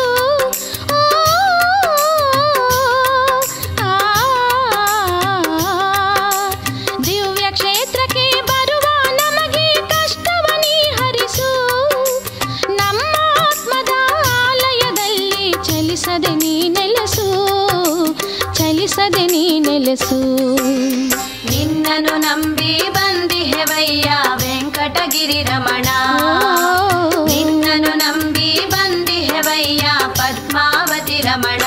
[SPEAKER 1] ದಿವ್ಯ ಕ್ಷೇತ್ರಕ್ಕೆ ಬರುವ ನಮಗೆ ಕಷ್ಟವ ನೀ ಹರಿಸು. ನಮ್ಮ ಆತ್ಮದ ಆಲಯದಲ್ಲಿ ಚಲಿಸದೆ ನೀ ನೆಲೆಸು. ಚಲಿಸದೆ ನೀ ನೆಲೆಸು.
[SPEAKER 3] ನಿನ್ನನು ನಂಬಿ ಬಂದಿಹೆವಯ್ಯ ವೆಂಕಟಗಿರಿ ರಮಣ. ನಿನ್ನನು ನಂಬಿ ಬಂದಿಹೆವಯ್ಯ ಪದ್ಮಾವತಿ ರಮಣ.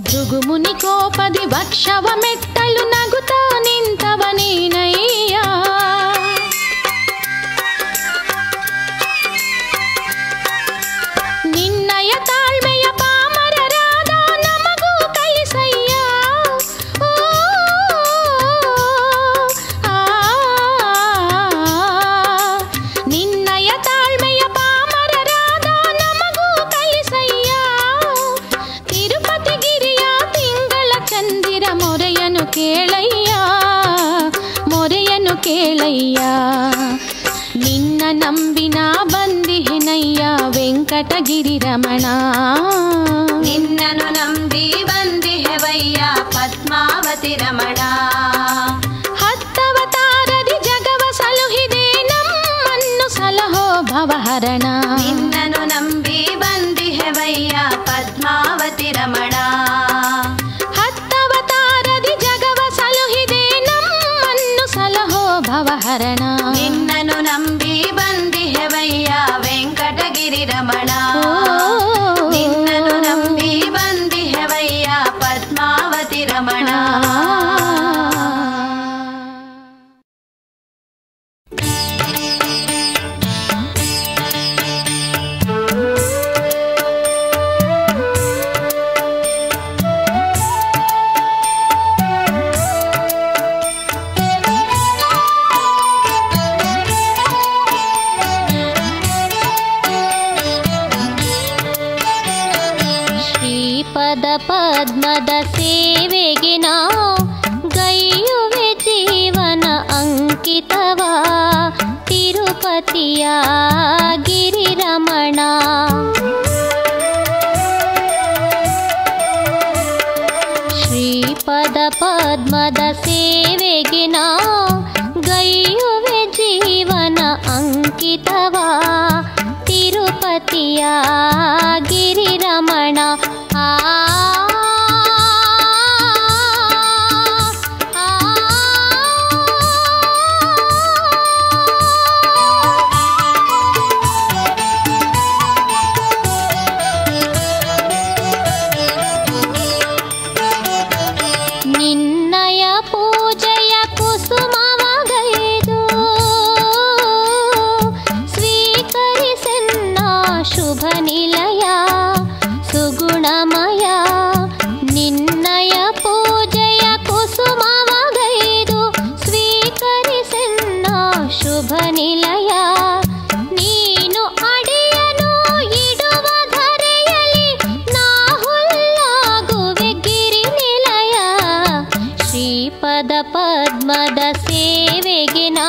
[SPEAKER 1] ಭೃಗುಮುನಿ ಕೋಪದಿ ವಕ್ಷವ ಮೆಟ್ಟಲು ನಗುತ್ತಾ ನಿಂತವನೇನಯ್ಯ. ನಿನ್ನಯ ತಾಳ್ಮೆಯ ಪಾಮರರಾದ ನಮಗೂ ಕಲಿಸಯ್ಯ. ನಿನ್ನಯ ತಾಳ್ಮೆಯ ಪಾಮರರಾದ ನಮಗೂ ಕಲಿಸಯ್ಯ. ತಿರುಪತಿಗಿರಿಯ ತಿಂಗಳ ಚಂದಿರ ಮೊರೆಯನು ಕೇಳಯ್ಯ. ಮೊರೆಯನು ಕೇಳಯ್ಯ. ನಿನ್ನ ನಂಬಿನ ಬಂದಿಹೆನಯ್ಯ ವೆಂಕಟಗಿರಿ ರಮಣ.
[SPEAKER 3] ನಿನ್ನನು ನಂಬಿ ಬಂದಿಹೆವಯ್ಯ ಪದ್ಮಾವತಿ ರಮಣ.
[SPEAKER 1] ಹತ್ತವತಾರದಿ ಜಗವ ಸಲುಹಿದೆ ನಮ್ಮನ್ನು ಸಲಹೋ ಭವಹರಣ.
[SPEAKER 3] ನಿನ್ನನು ನಂಬಿ ಬಂದಿಹೆವಯ್ಯ ಪದ್ಮಾವತಿ ರಮಣ.
[SPEAKER 1] ಹತ್ತವತಾರದಿ ಜಗವ ಸಲುಹಿದೆ ನಮ್ಮನ್ನು ಸಲಹೋ ಭವಹರಣ.
[SPEAKER 3] ನಿನ್ನನು ನಂಬಿ ಬಂದಿಹೆವಯ್ಯ ವೆಂಕಟಗಿರಿ ರಮಣ. ನಿನ್ನನು ನಂಬಿ ಬಂದಿಹೆವಯ್ಯ ಪದ್ಮಾವತಿ ರಮಣ.
[SPEAKER 1] ಶ್ರೀಪದ ಪದ್ಮದ ಸೇವೆಗೆ ನಾ ಗೈಯುವೆ ಜೀವನ ಅಂಕಿತವ ತಿರುಪತಿಯ ಗಿರಿರಮಣ. ಶ್ರೀಪದ ಪದ್ಮದ ಸೇವೆಗೆ ನಾ ಗೈಯುವೆ ಜೀವನ ಅಂಕಿತವ ತಿರುಪತಿಯ ಗಿರಿರಮಣ. ನಿನ್ನಯ ಪೂಜೆಯ ಕುಸುಮವಗೈದು ಸ್ವೀಕರಿಸೆನ್ನ ಶುಭ ನಿಲಯ ಸುಗುಣಮಯ. ನಿನ್ನಯ ಪೂಜೆಯ ಕುಸುಮವಗೈದು ಸ್ವೀಕರಿಸೆನ್ನ ಶುಭ ನಿಲಯ. ನೀನು ಅಡಿಯನು ಇಡುವ ಧರೆಯಲಿ ನಾ ಹುಲ್ಲಾಗುವೆ ಗಿರಿ ನಿಲಯ. ಶ್ರೀಪದ ಪದ್ಮದ ಸೇವೆಗೆ ನಾ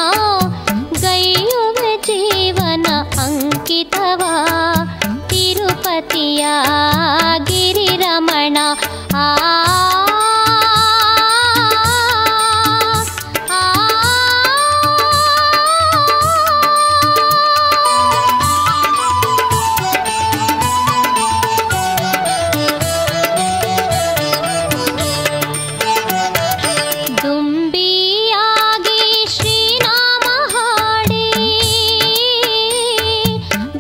[SPEAKER 1] ಗೈಯುವೆ ಜೀವನ ಅಂಕಿತವ ತಿರುಪತಿಯ ಗಿರಿರಮಣ. ದುಂಬಿಯಾಗಿ ಶ್ರೀನಾಮ ಹಾಡಿ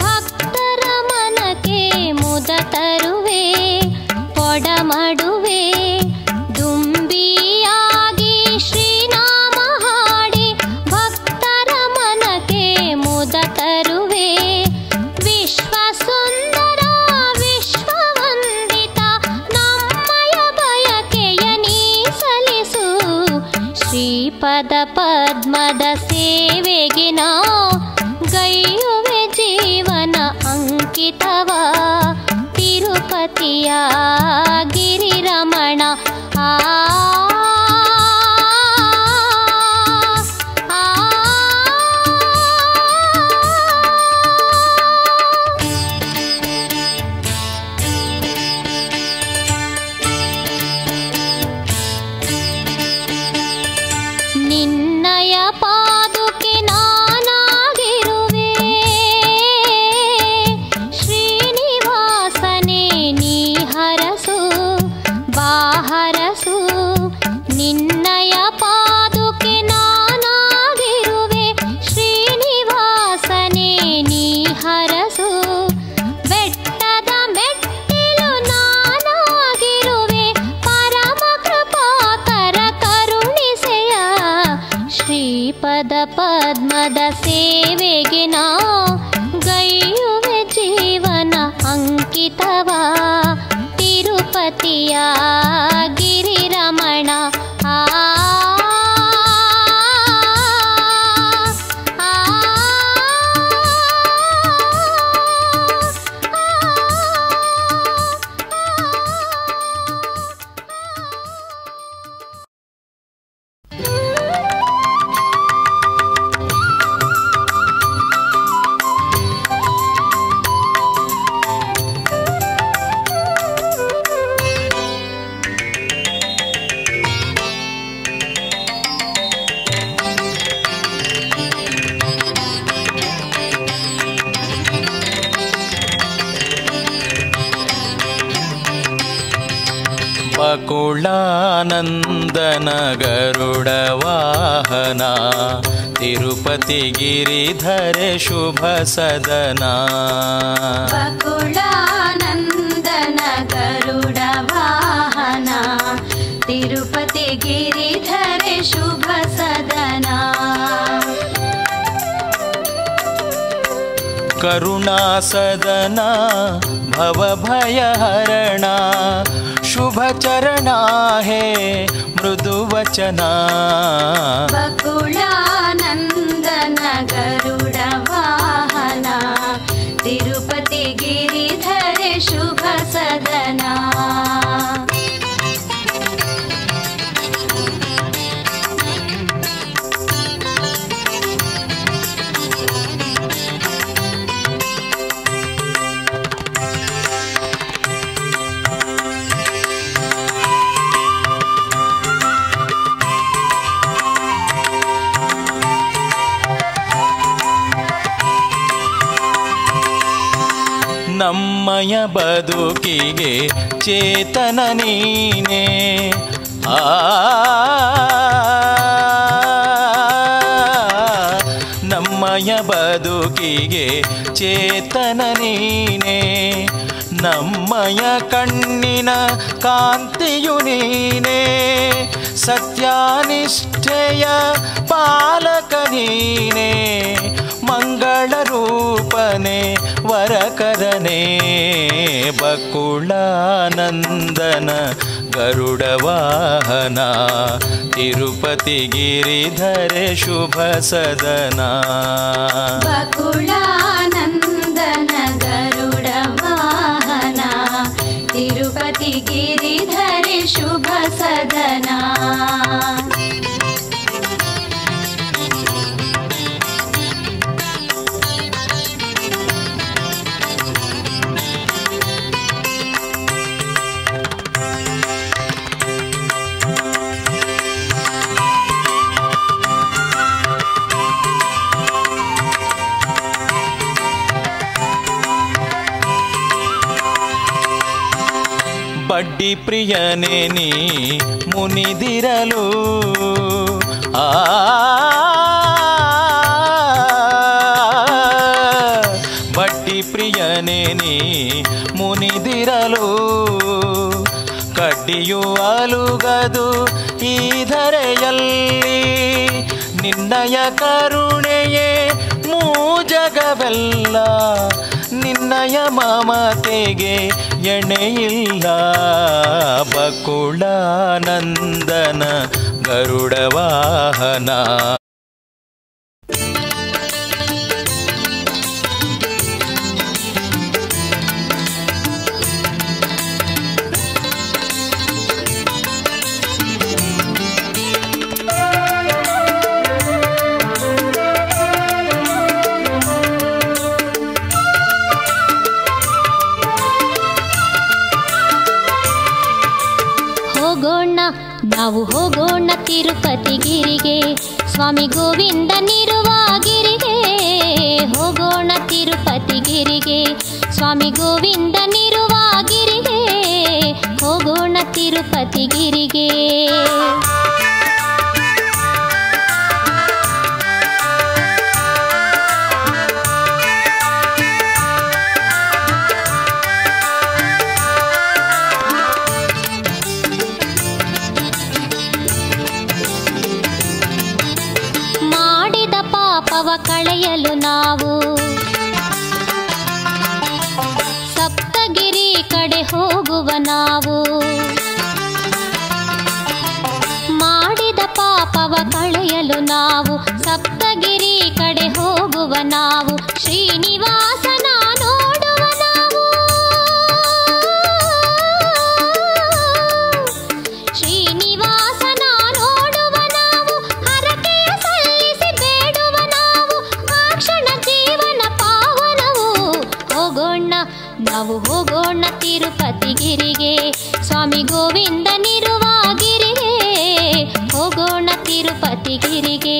[SPEAKER 1] ಭಕ್ತರ ಮನಕ್ಕೆ ಮುದ ತರುವೆ ಕೊಡಮಡುವೆ. ದುಂಬಿಯಾಗಿ ಶ್ರೀನಾಮ ಹಾಡಿ ಭಕ್ತರ ಮನಕ್ಕೆ ಮುದ ತರುವೆ. ವಿಶ್ವ ಸುಂದರ ವಿಶ್ವವಂದಿತ ನಮ್ಮಯ ಬಯಕೆಯ ನೀ ಸಲಿಸು. ಶ್ರೀಪದ ಪದ್ಮದ ಸೇವೆಗೆ ನಾ ಗೈಯುವೆ ಜೀವನ ಅಂಕಿತವ ತಿರುಪತಿಯ ಗಿರಿರಮಣ. ನಿನ್ನಯ ಪಾದುಕೆ ನಾನಾಗಿರುವೆ ಶ್ರೀನಿವಾಸನೇ ನೀ ಹರಸು ಬಾಹರಸು. ನಿನ್ನಯ ಪಾದುಕೆ ನಾನಾಗಿರುವೆ ಶ್ರೀನಿವಾಸನೇ ನೀ ಹರಸು. ಬೆಟ್ಟದ ಮೆಟ್ಟಿಲು ನಾನಾಗಿರುವೆ ಪರಮ ಕೃಪಾಕರ ಕರುಣಿಸೆಯ. ಶ್ರೀಪದ ಪದ್ಮದ ಸೇವೆಗೆ ನಾ ಗೈಯುವೆ ಜೀವನ ಅಂಕಿತವ ತಿರುಪತಿಯ ಗಿರಿರಮಣ.
[SPEAKER 2] ಬಕುಳಾನಂದನ ಗರುಡ ವಾಹನ ತಿರುಪತಿ ಗಿರಿಧರೆ ಶುಭ ಸದನ.
[SPEAKER 3] ಬಕುಳಾನಂದನ ಗರುಡ ವಾಹನ ತಿರುಪತಿ ಗಿರಿಧರೆ ಶುಭ ಸದನ.
[SPEAKER 2] ಕರುಣಾ ಸದನ ಭವ ಭಯ ಹರಣ ಶುಭ ಚರಣ ಹೇ ಮೃದು ವಚನ.
[SPEAKER 3] ಬಕುಳಾನಂದನ ಗರುಡ ವಾಹನ ತಿರುಪತಿ ಗಿರಿಧರೆ ಶುಭ ಸದನ.
[SPEAKER 2] ಬದುಕಿಗೆ ಚೇತನ ನೀನೇ. ನಮ್ಮಯ ಬದುಕಿಗೆ ಚೇತನ ನೀನೇ. ನಮ್ಮಯ ಕಣ್ಣಿನ ಕಾಂತಿಯು ನೀನೇ. ಸತ್ಯಾನಿಷ್ಠೆಯ ಪಾಲಕ ನೀನೇ. ಮಂಗಳ ರೂಪನೆ ವರಕರನೇ. ಬಕುಳಾನಂದನ ಗರುಡ ವಾಹನ. ತಿರುಪತಿ ಗಿರಿಧರೆ ಶುಭ ಸದನ.
[SPEAKER 3] ಬಕುಳಾನಂದನ ಗರುಡ ವಾಹನ. ತಿರುಪತಿ ಗಿರಿಧರೆ ಶುಭ ಸದನ.
[SPEAKER 2] ಬಡ್ಡಿ ಪ್ರಿಯನೇ ನೀ ಮುನಿದಿರಲು. ಬಡ್ಡಿ ಪ್ರಿಯನೇ ನೀ ಮುನಿದಿರಲು. ಕಡ್ಡಿಯು ಅಲುಗದು ಈ ಧರೆಯಲ್ಲಿ. ನಿನ್ನಯ ಕರುಣೆಯೇ ಮೂಜಗವೆಲ್ಲ. ನಿನ್ನಯ ಮಮತೆಗೆ ಎಣೆಯಿಲ್ಲ. ಬಕುಳಾನಂದನ ಗರುಡ ವಾಹನ.
[SPEAKER 1] ನಾವು ಹೋಗೋಣ ತಿರುಪತಿ ಗಿರಿಗೆ. ಸ್ವಾಮಿ ಗೋವಿಂದನಿರುವ ಗಿರಿಗೆ. ಹೋಗೋಣ ತಿರುಪತಿ ಗಿರಿಗೆ. ಸ್ವಾಮಿ ಗೋವಿಂದನಿರುವ ಗಿರಿಗೆ. ಹೋಗೋಣ ತಿರುಪತಿ ಗಿರಿಗೆ. ಕಳೆಯಲು ನಾವು ಸಪ್ತಗಿರಿ ಕಡೆ ಹೋಗುವ ನಾವು. ಮಾಡಿದ ಪಾಪವ ಕಳೆಯಲು ನಾವು ಸಪ್ತಗಿರಿ ಕಡೆ ಹೋಗುವ ನಾವು. ಶ್ರೀನಿವಾಸನ ನೋಡುವ ನಾವು. ಶ್ರೀನಿವಾಸನ ನೋಡುವ ನಾವು. ಹರಕೆಯ ಸಲ್ಲಿಸಿ ಬೇಡುವ ನಾವು. ಆ ಕ್ಷಣ ಜೀವನ ಪಾವನವು. ಹೋಗೋಣ ನಾವು ಹೋಗೋಣ ತಿರುಪತಿ ಗಿರಿಗೆ. ಸ್ವಾಮಿ ಗೋವಿಂದನಿರುವ ಗಿರಿಗೆ. ಹೋಗೋಣ ತಿರುಪತಿ ಗಿರಿಗೆ.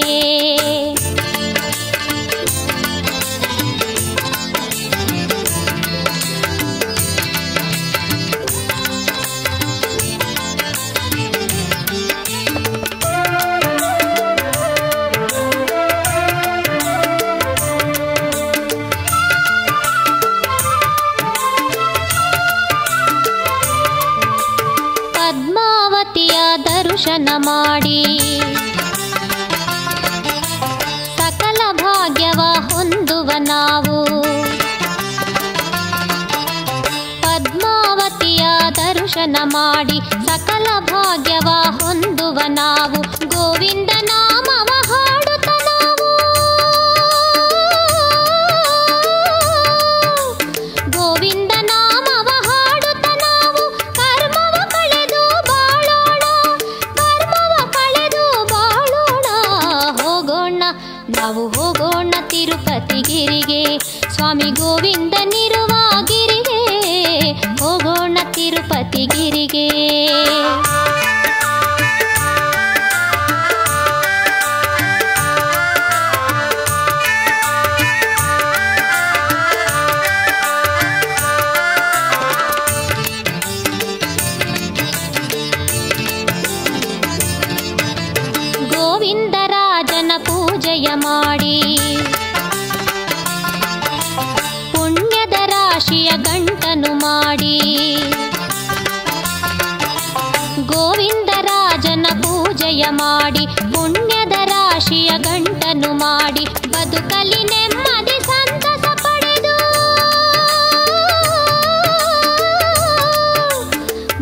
[SPEAKER 1] ಪದ್ಮಾವತಿಯ ದರ್ಶನ ಮಾಡಿ ಸಕಲ ಭಾಗ್ಯವ ಹೊಂದುವ ನಾವು. ಪದ್ಮಾವತಿಯ ದರ್ಶನ ಮಾಡಿ ಸಕಲ ಭಾಗ್ಯವ ಹೊಂದುವ ನಾವು. ಗೋವಿಂದ ನಾಮವ ಹಾಡುತ್ತ ನಾವು. ಗೋವಿಂದ ನಾಮವ ಹಾಡುತ್ತ ನಾವು. ಕರ್ಮವ ಕಳೆದು ಬಾಳೋಣ. ಕರ್ಮವ ಕಳೆದು ಬಾಳೋಣ. ಹೋಗೋಣ ನಾವು ಹೋಗೋಣ ತಿರುಪತಿ ಗಿರಿಗೆ. ಸ್ವಾಮಿ ಗೋವಿಂದನಿರುವ ಗಿರಿಗೆ. ಹೋಗೋಣ ತಿರುಪತಿ ಗಿರಿಗೆ. ಮಾಡಿ ಪುಣ್ಯದ ರಾಶಿಯ ಗಂಟನು ಮಾಡಿ ಗೋವಿಂದರಾಜನ ಪೂಜೆಯ ಮಾಡಿ ಪುಣ್ಯದ ರಾಶಿಯ ಗಂಟನು ಮಾಡಿ ಬದುಕಲಿ ನೆಮ್ಮದಿ ಸಂತಸ ಪಡೆದು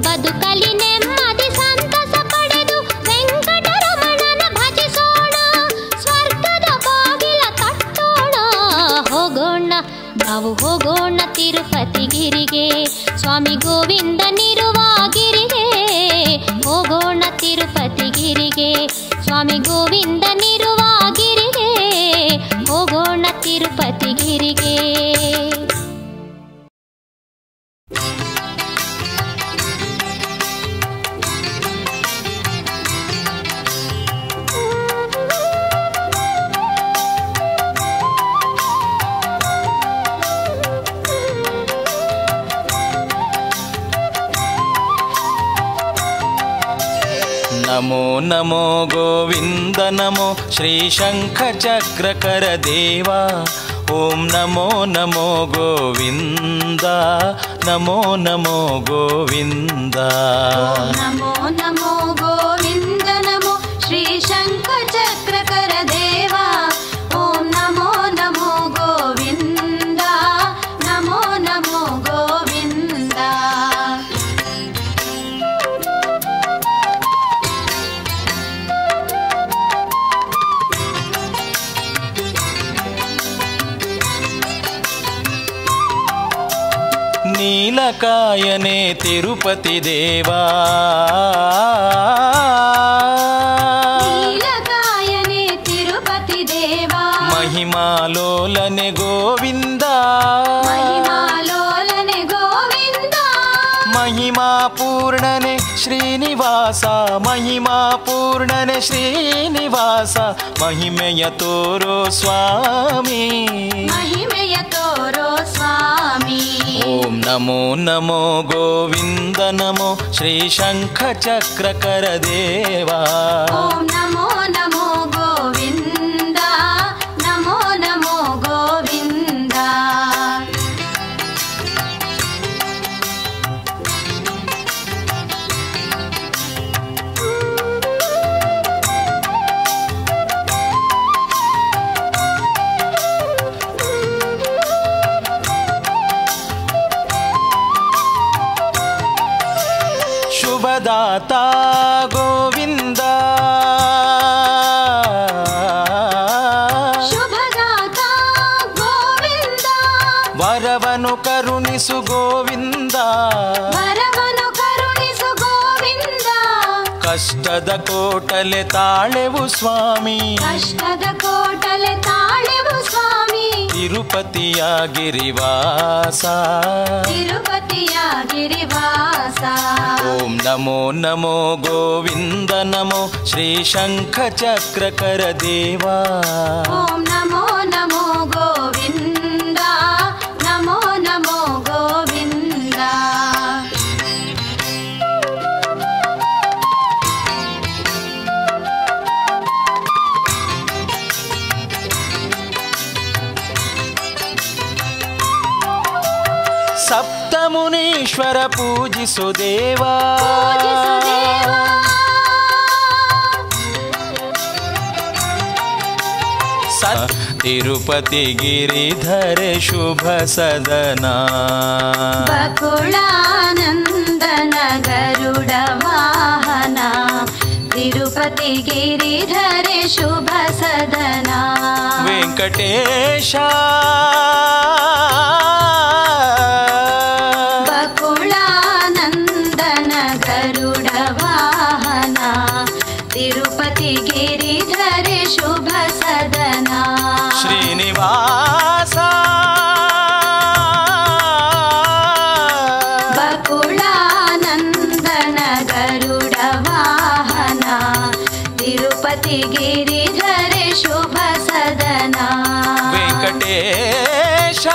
[SPEAKER 1] ಬದುಕಲಿ ನೆಮ್ಮದಿ ಸಂತಸ ಪಡೆದು ವೆಂಕಟರಮಣನ ಭಜಿಸೋಣ ಸ್ವರ್ಗದ ಬಾಗಿಲ ತಟ್ಟೋಣ ಹೋಗೋಣ ನಾವು ಹೋಗೋಣ ತಿರುಪತಿಗಿರಿಗೆ ಸ್ವಾಮಿ ಗೋವಿಂದನಿರುವ ಗಿರಿಗೆ ಹೋಗೋಣ ತಿರುಪತಿಗಿರಿಗೆ ಸ್ವಾಮಿ ಗೋವಿಂದನಿರುವ ಗಿರಿಗೆ ಹೋಗೋಣ ತಿರುಪತಿಗಿರಿಗೆ
[SPEAKER 2] ನಮೋ ನಮೋ ಗೋವಿಂದ ನಮೋ ಶ್ರೀ ಶಂಖ ಚಕ್ರಕರ ದೇವ ಓಂ ನಮೋ ನಮೋ ಗೋವಿಂದ ನಮೋ ನಮೋ ಗೋವಿಂದ
[SPEAKER 3] ನಮೋ ನಮೋ ಗೋವಿಂದ ನಮೋ ಶ್ರೀ ಶಂಖ ಚಕ್ರಕರ ದೇವ ಓಂ ನಮೋ ನಮೋ ಗೋವಿಂದ ನಮೋ ನಮೋ ಗೋವಿಂದ
[SPEAKER 2] ನೀಲಕಾಯನೆ ತಿರುಪತಿ ದೇವಾ
[SPEAKER 3] ನೀಲಕಾಯನೆ ತಿರುಪತಿ ದೇವಾ
[SPEAKER 2] ಮಹಿಮಾಲೋಲನೆ ಗೋವಿಂದ
[SPEAKER 3] ಮಹಿಮಾಲೋಲನೆ ಗೋವಿಂದ
[SPEAKER 2] ಮಹಿಮಾ ಪೂರ್ಣನೆ ಶ್ರೀನಿವಾಸ ಮಹಿಮಾ ಪೂರ್ಣನೆ ಶ್ರೀನಿವಾಸ ಮಹಿಮೆಯ ತೋರೋ ಸ್ವಾಮಿ
[SPEAKER 3] ಮಹಿಮೆಯ ತೋರೋ ಸ್ವಾಮಿ
[SPEAKER 2] ಓಂ ನಮೋ ನಮೋ ಗೋವಿಂದ ನಮೋ ಶ್ರೀ ಶಂಖ ಚಕ್ರಕರ ದೇವಾ
[SPEAKER 3] ಓಂ ನಮೋ ನಮೋ ಗೋವಿಂದ ನಮೋ ನಮೋ ಗೋವಿಂದ
[SPEAKER 2] ಶುಭದಾತ ಗೋವಿಂದ
[SPEAKER 3] ಶುಭದಾತ ಗೋವಿಂದ
[SPEAKER 2] ವರವನು ಕರುಣಿಸು ಗೋವಿಂದ
[SPEAKER 3] ವರವನು ಕರುಣಿಸು ಗೋವಿಂದ
[SPEAKER 2] ಕಷ್ಟದ ಕೋಟಲೆ ತಾಳೆವು ಸ್ವಾಮಿ
[SPEAKER 3] ಕಷ್ಟದ ಕೋಟಲೆ ತಾಳೆವು ಸ್ವಾಮಿ
[SPEAKER 2] ತಿರುಪತಿಯ ಗಿರಿವಾಸ
[SPEAKER 3] ತಿರುಪತಿಯ ಗಿರಿವಾಸ
[SPEAKER 2] ಓಂ ನಮೋ ನಮೋ ಗೋವಿಂದ ನಮೋ ಶ್ರೀ ಶಂಖ ಚಕ್ರಕರ ದೇವಾ
[SPEAKER 3] ಓಂ ನಮೋ ನಮೋ ಗೋವಿಂದ ನಮೋ ನಮೋ ಗೋವಿಂದ
[SPEAKER 2] ಸಪ್ತಮುನೀಶ್ವರ ಪೂಜಿಸು ದೇವಾ
[SPEAKER 3] ಪೂಜಿಸು ದೇವಾ
[SPEAKER 2] ತಿರುಪತಿ ಗಿರಿಧರ ಶುಭ ಸದನ
[SPEAKER 3] ಬಕುಳಾನಂದನ ಗರುಡ ವಾಹನ ತಿರುಪತಿ ಗಿರಿಧರ ಶುಭ ಸದನ
[SPEAKER 2] ವೆಂಕಟೇಶ
[SPEAKER 3] ಬಕುಳಾನಂದನ ಗರುಡ ವಾಹನ ತಿರುಪತಿ ಗಿರಿಧರ ಶುಭ ಸದನ
[SPEAKER 2] ಶ್ರೀನಿವಾಸ
[SPEAKER 3] ಬಕುಳಾನಂದನ ಗರುಡ ವಾಹನ ತಿರುಪತಿ ಗಿರಿಧರ ಶುಭ ಸದನ
[SPEAKER 2] ವೆಂಕಟೇಶ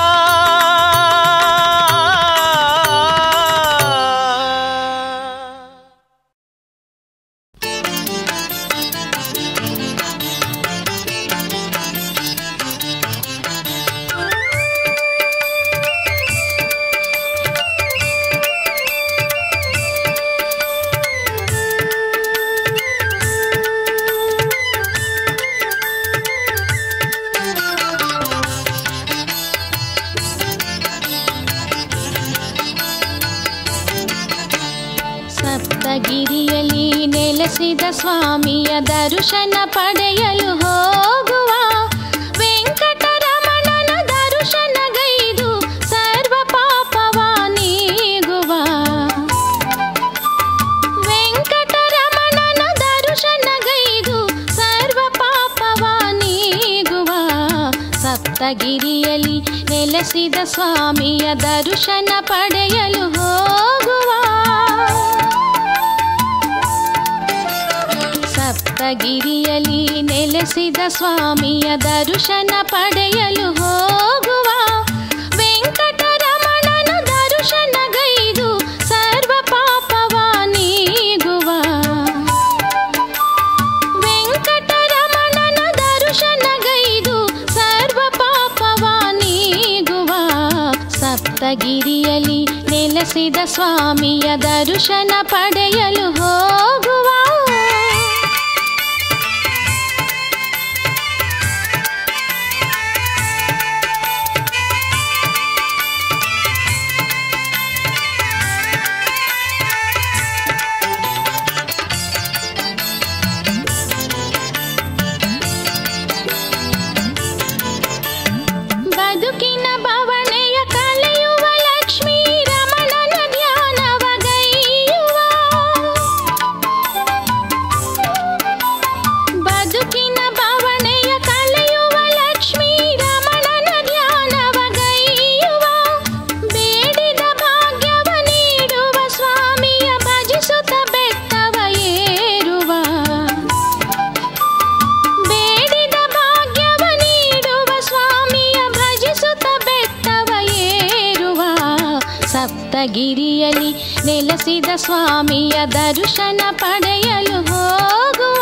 [SPEAKER 1] ಸಪ್ತಗಿರಿಯಲ್ಲಿ ನೆಲೆಸಿದ ಸ್ವಾಮಿಯ ದರ್ಶನ ಪಡೆಯಲು ಹೋಗುವ, ವೆಂಕಟರಮಣನ ದರ್ಶನಗೈದು ಸರ್ವ ಪಾಪವ ನೀಗುವ. ವೆಂಕಟರಮಣನ ದರ್ಶನಗೈದು ಸರ್ವ ಪಾಪವ ನೀಗುವ. ಸಪ್ತಗಿರಿಯಲ್ಲಿ ನೆಲೆಸಿದ ಸ್ವಾಮಿಯ ದರ್ಶನ ಪಡೆಯಲು ಹೋಗುವ. ಸಪ್ತಗಿರಿಯಲ್ಲಿ ನೆಲೆಸಿದ ಸ್ವಾಮಿಯ ದರ್ಶನ ಪಡೆಯಲು ಹೋಗುವ, ವೆಂಕಟರಮಣನ ದರ್ಶನಗೈದು ಸರ್ವ ಪಾಪವ ನೀಗುವ. ವೆಂಕಟರಮಣನ ದರ್ಶನಗೈದು ಸರ್ವ ಪಾಪವ ನೀಗುವ. ಸಪ್ತಗಿರಿಯಲ್ಲಿ ನೆಲೆಸಿದ ಸ್ವಾಮಿಯ ದರ್ಶನ ಪಡೆಯಲು ಹೋಗುವ. ಬದುಕಿನ ಬವಣೆಯ ಕಳೆಯುವ ಲಕ್ಷ್ಮೀ ರಮಣನ ಧ್ಯಾನವಗೈಯುವ. ಬದುಕಿನ ಬವಣೆಯ ಕಳೆಯುವ ಲಕ್ಷ್ಮೀ ರಮಣನ ಧ್ಯಾನವಗೈಯುವ. ಬೇಡಿದ ಭಾಗ್ಯವ ನೀಡುವ ಸ್ವಾಮಿಯ ಭಜಿಸುತ್ತ ಬೆಟ್ಟವ ಏರುವ. ಬೇಡಿದ ಭಾಗ್ಯವ ನೀಡುವ ಸ್ವಾಮಿಯ ಭಜಿಸುತ್ತ ಬೆಟ್ಟವ ಏರುವ. ಸಪ್ತಗಿರಿಯಲ್ಲಿ ನೆಲೆಸಿದ ಸ್ವಾಮಿಯ ದರ್ಶನ ಪಡೆಯಲು ಹೋಗುವ.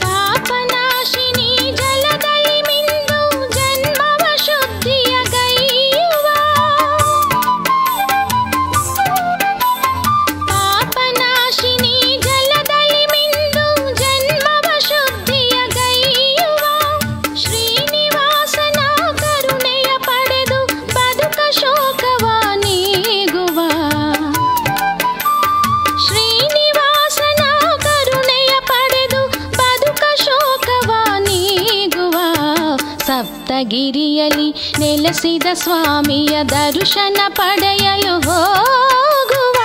[SPEAKER 1] ಪಾಪನಾಶಿನಿ ಜಲದಲ್ಲಿ ಮಿಂದು ಜನ್ಮವ ಶುದ್ಧಿಯ ಗೈಯುವ. ಪಾಪನಾಶಿನಿ ಜಲದಲ್ಲಿ ಮಿಂದು ಜನ್ಮವ ಶುದ್ಧಿಯ ಗೈಯುವ. ಶ್ರೀನಿವಾಸನ ಕರುಣೆಯ ಪಡೆದು ಬದುಕ ಶೋಕವ ನೀಗುವ. ಶ್ರೀನಿವಾಸನ ಕರುಣೆಯ ಪಡೆದು ಬದುಕ ಶೋಕವ ನೀಗುವ. ಸಪ್ತಗಿರಿಯಲ್ಲಿ ನೆಲೆಸಿದ ಸ್ವಾಮಿಯ ದರ್ಶನ ಪಡೆಯಲು ಹೋಗುವ.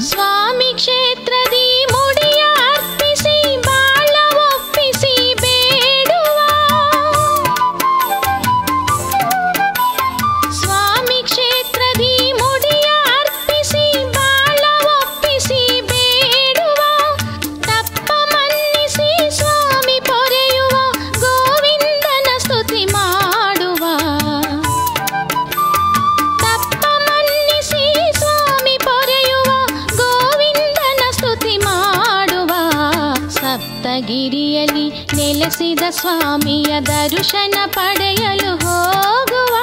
[SPEAKER 1] ಸ್ವಾಮಿ ಕ್ಷೇತ್ರದಿ ಮುಡಿಯ ಅರ್ಪಿಸಿ ಬಾಳ ಒಪ್ಪಿಸಿ ಬೇಡುವ. ಸ್ವಾಮಿ ಕ್ಷೇತ್ರದಿ ಮುಡಿಯ ಅರ್ಪಿಸಿ ಬಾಳ ಒಪ್ಪಿಸಿ ಬೇಡುವ. ತಪ್ಪ ಮನ್ನಿಸಿ ಸ್ವಾಮಿ ಪೊರೆಯುವ ಗೋವಿಂದನ ಸ್ತುತಿ ಮಾಡುವ. ತಪ್ಪ ಮನ್ನಿಸಿ ಸ್ವಾಮಿ ಪೊರೆಯುವ ಗೋವಿಂದನ ಸ್ತುತಿ ಮಾಡುವ. ಸಪ್ತಗಿರಿಯಲ್ಲಿ ನೆಲೆಸಿದ ಸ್ವಾಮಿಯ ದರ್ಶನ ಪಡೆಯಲು ಹೋಗುವ.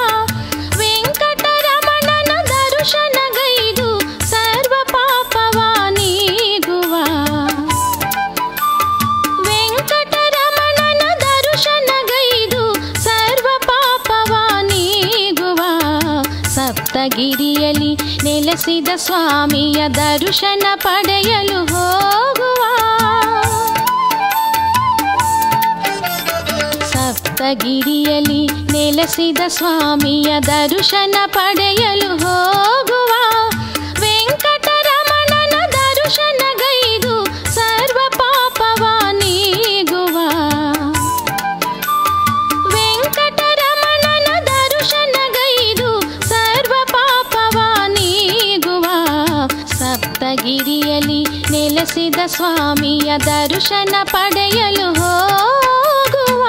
[SPEAKER 1] ವೆಂಕಟರಮಣನ ದರ್ಶನಗೈದು ಸರ್ವ ಪಾಪವ ನೀಗುವ. ವೆಂಕಟರಮಣನ ದರ್ಶನಗೈದು ಸರ್ವ ಪಾಪವ ನೀಗುವ. ಸಪ್ತಗಿರಿಯಲ್ಲಿ ನೆಲೆಸಿದ ಸ್ವಾಮಿಯ ದರ್ಶನ ಪಡೆಯಲು ಹೋಗುವ. ಸಪ್ತಗಿರಿಯಲ್ಲಿ ನೆಲೆಸಿದ ಸ್ವಾಮಿಯ ದರ್ಶನ ಪಡೆಯಲು ಹೋಗುವ. ವೆಂಕಟರಮಣನ ದರ್ಶನಗೈದು ಸರ್ವ ಪಾಪವ ನೀಗುವ. ವೆಂಕಟರಮಣನ ದರ್ಶನಗೈದು ಸರ್ವ ಪಾಪವ ನೀಗುವ. ಸ್ವಾಮಿಯ ದರ್ಶನ ಪಡೆಯಲು ಹೋಗುವ.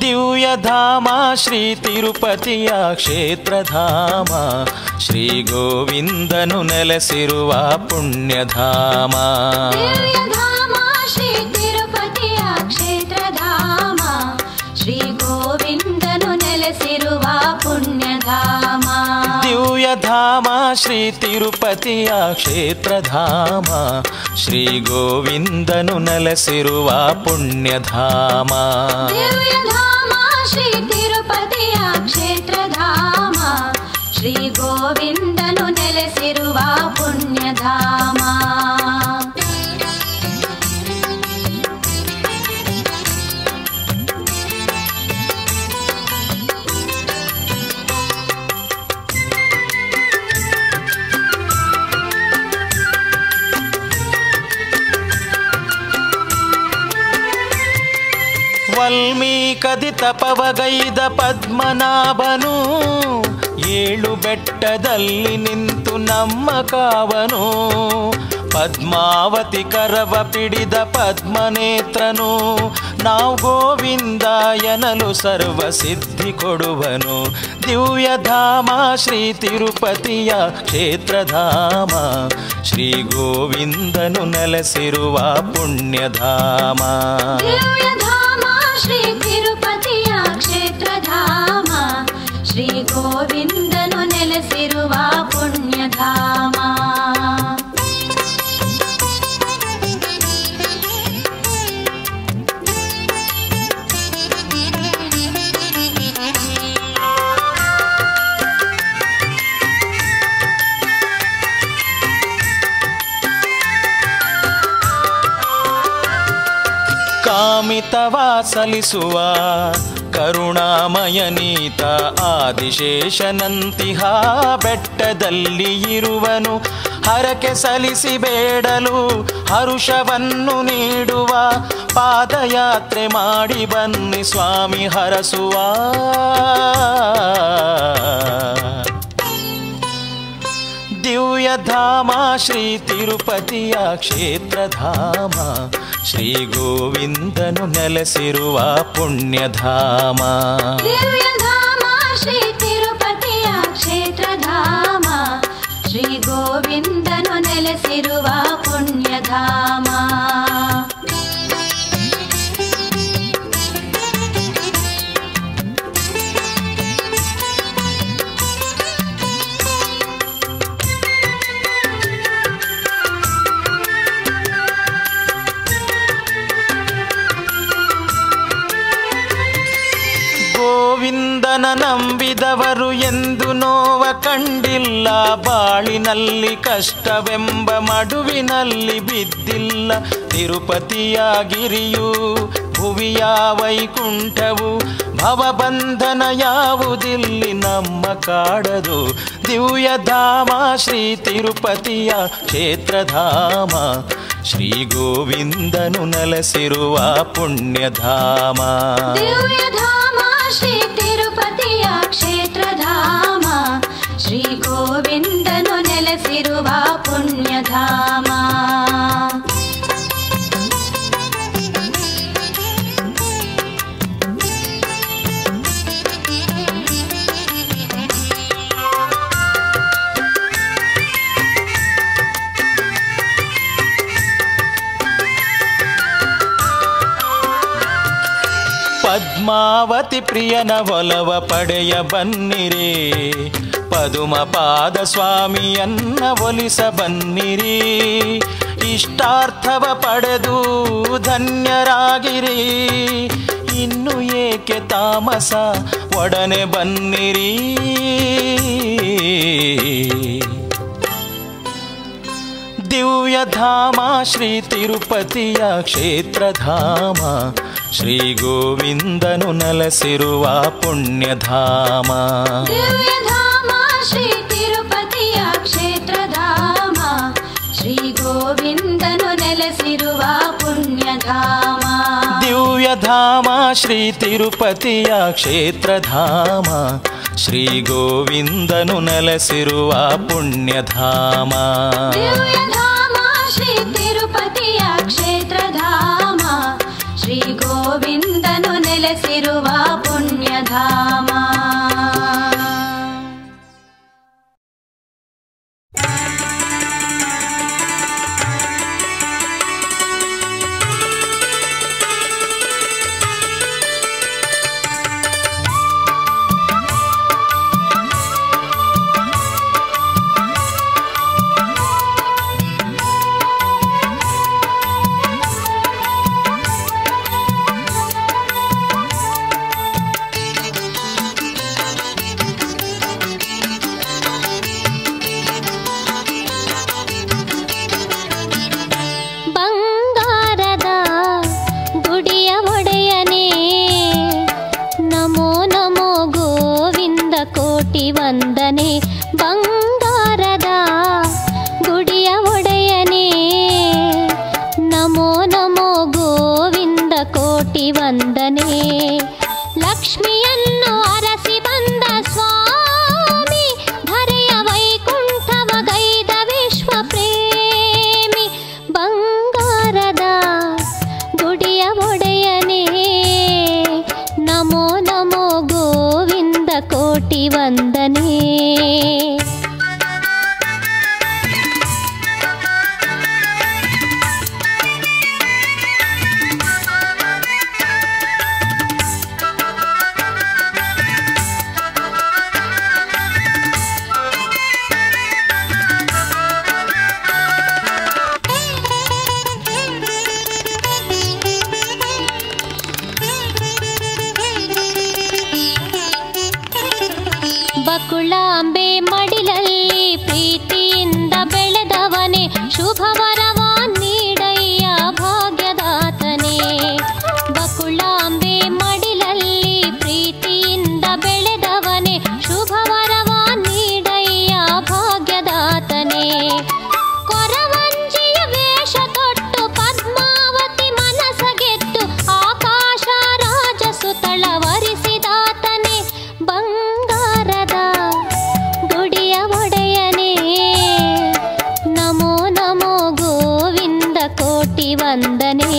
[SPEAKER 2] ದಿವ್ಯಧಾಮ ಶ್ರೀ ತಿರುಪತಿಯ ಕ್ಷೇತ್ರಧಾಮ, ಶ್ರೀ ಗೋವಿಂದನು ನೆಲೆಸಿರುವ ಪುಣ್ಯಧಾಮ.
[SPEAKER 3] ದಿವ್ಯಧಾಮ ಶ್ರೀ ತಿರುಪತಿಯ ಕ್ಷೇತ್ರಧಾಮ, ಶ್ರೀ ಗೋವಿಂದನು ನೆಲೆಸಿರುವ ಪುಣ್ಯಧಾಮ.
[SPEAKER 2] ದಿವ್ಯಧಾಮ ಶ್ರೀ ತಿರುಪತಿಯ ಕ್ಷೇತ್ರಧಾಮ, ಶ್ರೀ ಗೋವಿಂದನು ನೆಲೆಸಿರುವ ಪುಣ್ಯಧಾಮ.
[SPEAKER 3] ದಿವ್ಯಧಾಮ ಶ್ರೀ ತಿರುಪತಿಯ ಕ್ಷೇತ್ರಧಾಮ, ಶ್ರೀ ಗೋವಿಂದನು ನೆಲೆಸಿರುವ ಪುಣ್ಯಧಾಮ.
[SPEAKER 2] ವಲ್ಮೀಕದಿ ತಪವಗೈದ ಪದ್ಮನಾಭನು, 7 ಬೆಟ್ಟದಲ್ಲಿ ನಿಂತು ನಮ್ಮ ಕಾವನು. ಪದ್ಮಾವತಿ ಕರವ ಪಿಡಿದ ಪದ್ಮನೇತ್ರನು, ನಾವು ಗೋವಿಂದ ಎನ್ನಲು ಸರ್ವ ಸಿದ್ಧಿ ಕೊಡುವನು. ದಿವ್ಯಧಾಮ ಶ್ರೀ ತಿರುಪತಿಯ ಕ್ಷೇತ್ರಧಾಮ, ಶ್ರೀ ಗೋವಿಂದನು ನೆಲೆಸಿರುವ ಪುಣ್ಯಧಾಮ.
[SPEAKER 3] ದಿವ್ಯಧಾಮ ಶ್ರೀ ತಿರುಪತಿಯ ಕ್ಷೇತ್ರಧಾಮ, ಶ್ರೀ ಗೋವಿಂದನು ನೆಲೆಸಿರುವ ಪುಣ್ಯಧಾಮ.
[SPEAKER 2] ಕಾಮಿತವ ಸಲಿಸುವ ಕರುಣಾಮಯನೀತ ಆದಿಶೇಷನಂತಿಹ ಬೆಟ್ಟದಲ್ಲಿ ಇರುವನು. ಹರಕೆ ಸಲ್ಲಿಸಿ ಬೇಡಲು ಹರುಷವನ್ನು ನೀಡುವ, ಪಾದಯಾತ್ರೆ ಮಾಡಿ ಬನ್ನಿ ಸ್ವಾಮಿ ಹರಸುವ. ದಿವ್ಯಧಾಮ ಶ್ರೀ ತಿರುಪತಿಯ ಕ್ಷೇತ್ರಧಾಮ, ಶ್ರೀ ಗೋವಿಂದನು ನೆಲೆಸಿರುವ ಪುಣ್ಯಧಾಮ.
[SPEAKER 3] ದಿವ್ಯಧಾಮ ಶ್ರೀ ತಿರುಪತಿಯ ಕ್ಷೇತ್ರಧಾಮ, ಶ್ರೀ ಗೋವಿಂದನು ನೆಲೆಸಿರುವ ಪುಣ್ಯಧಾಮ.
[SPEAKER 2] ಗೋವಿಂದನ ನಂಬಿದವರು ಎಂದು ನೋವ ಕಂಡಿಲ್ಲ, ಬಾಳಿನಲ್ಲಿ ಕಷ್ಟವೆಂಬ ಮಡುವಿನಲ್ಲಿ ಬಿದ್ದಿಲ್ಲ. ತಿರುಪತಿಯ ಗಿರಿಯು ಭುವಿಯ ವೈಕುಂಠವು, ಭವಬಂಧನ ಯಾವುದಿಲ್ಲಿ ನಮ್ಮ ಕಾಡದು. ದಿವ್ಯಧಾಮ ಶ್ರೀ ತಿರುಪತಿಯ ಕ್ಷೇತ್ರಧಾಮ, ಶ್ರೀ ಗೋವಿಂದನು ನೆಲೆಸಿರುವ ಪುಣ್ಯಧಾಮ.
[SPEAKER 3] ದಿವ್ಯಧಾಮ ಶ್ರೀ ತಿರುಪತಿಯ ಕ್ಷೇತ್ರಧಾಮ, ಶ್ರೀ ಗೋವಿಂದನು ನೆಲೆಸಿರುವ ಪುಣ್ಯಧಾಮ.
[SPEAKER 2] ಪದ್ಮಾವತಿ ಪ್ರಿಯನ ಒಲವ ಪಡೆಯ ಬನ್ನಿರಿ, ಪದುಮ ಪಾದ ಸ್ವಾಮಿಯನ್ನ ಒಲಿಸ ಬನ್ನಿರಿ. ಇಷ್ಟಾರ್ಥವ ಪಡೆದು ಧನ್ಯರಾಗಿರಿ, ಇನ್ನು ಏಕೆ ತಾಮಸ ಒಡನೆ ಬನ್ನಿರಿ. ದಿವ್ಯಧಾಮ ಶ್ರೀ ತಿರುಪತಿಯ ಕ್ಷೇತ್ರಧಾಮ, ಶ್ರೀ ಗೋವಿಂದನು ನೆಲೆಸಿರುವ ಪುಣ್ಯಧಾಮ.
[SPEAKER 3] ದಿವ್ಯಧಾಮ ಶ್ರೀ ತಿರುಪತಿಯ ಕ್ಷೇತ್ರಧಾಮ, ಶ್ರೀ ಗೋವಿಂದನು ನೆಲೆಸಿರುವ ಪುಣ್ಯಧಾಮ.
[SPEAKER 2] ದಿವ್ಯಧಾಮ ಶ್ರೀ ತಿರುಪತಿಯ ಕ್ಷೇತ್ರಧಾಮ, ಶ್ರೀ ಗೋವಿಂದನು ನೆಲೆಸಿರುವ ಪುಣ್ಯಧಾಮ.
[SPEAKER 3] ದಿವ್ಯಧಾಮ ಶ್ರೀ ತಿರುಪತಿಯ ಕ್ಷೇತ್ರಧಾಮ, ಶ್ರೀ ಗೋವಿಂದನು ನೆಲೆಸಿರುವ ಪುಣ್ಯಧಾಮ.
[SPEAKER 1] ವಂದನೆ ಬಂಗಾರದ ಗುಡಿಯ ಒಡೆಯನೇ, ನಮೋ ನಮೋ ಗೋವಿಂದ ಕೋಟಿ ವಂದನೆ. ಲಕ್ಷ್ಮಿಯನ್ನು ಅರಸಿ ಬಂದ ಸ್ವಾಮಿ, ಧರೆಯ ವೈಕುಂಠವ ಗೈದ ವಿಶ್ವ ಪ್ರೇಮಿ. ಬಂಗಾರದ ಗುಡಿಯ ಒಡೆಯನೇ, ನಮೋ ನಮೋ ಗೋವಿಂದ ಕೋಟಿ ವಂದನೆ. ಬಕುಳಾಂಬೆ ಮಡಿಲಲ್ಲಿ ಪ್ರೀತಿಯಿಂದ ಬೆಳೆದವನೇ, ಶುಭವರವ ನೀಡಯ್ಯ ಭಾಗ್ಯದಾತನೇ. ಬಕುಳಾಂಬೆ ಮಡಿಲಲ್ಲಿ ಪ್ರೀತಿಯಿಂದ ಬೆಳೆದವನೇ, ಶುಭವರವ ನೀಡಯ್ಯ ಭಾಗ್ಯದಾತನೇ. ಕೊರವಂಜಿಯ ವೇಷ ತೊಟ್ಟು ಪದ್ಮಾವತಿ ಮನಸಗೆದ್ದು, ಆಕಾಶ ರಾಜಸುತಳ ವರಿಸಿದಾತನೇ. ಬಂಗಾರದ ಗುಡಿಯ ಒಡೆಯನೇ, ನಮೋ ನಮೋ ಗೋವಿಂದ ಕೋಟಿ ವಂದನೆ.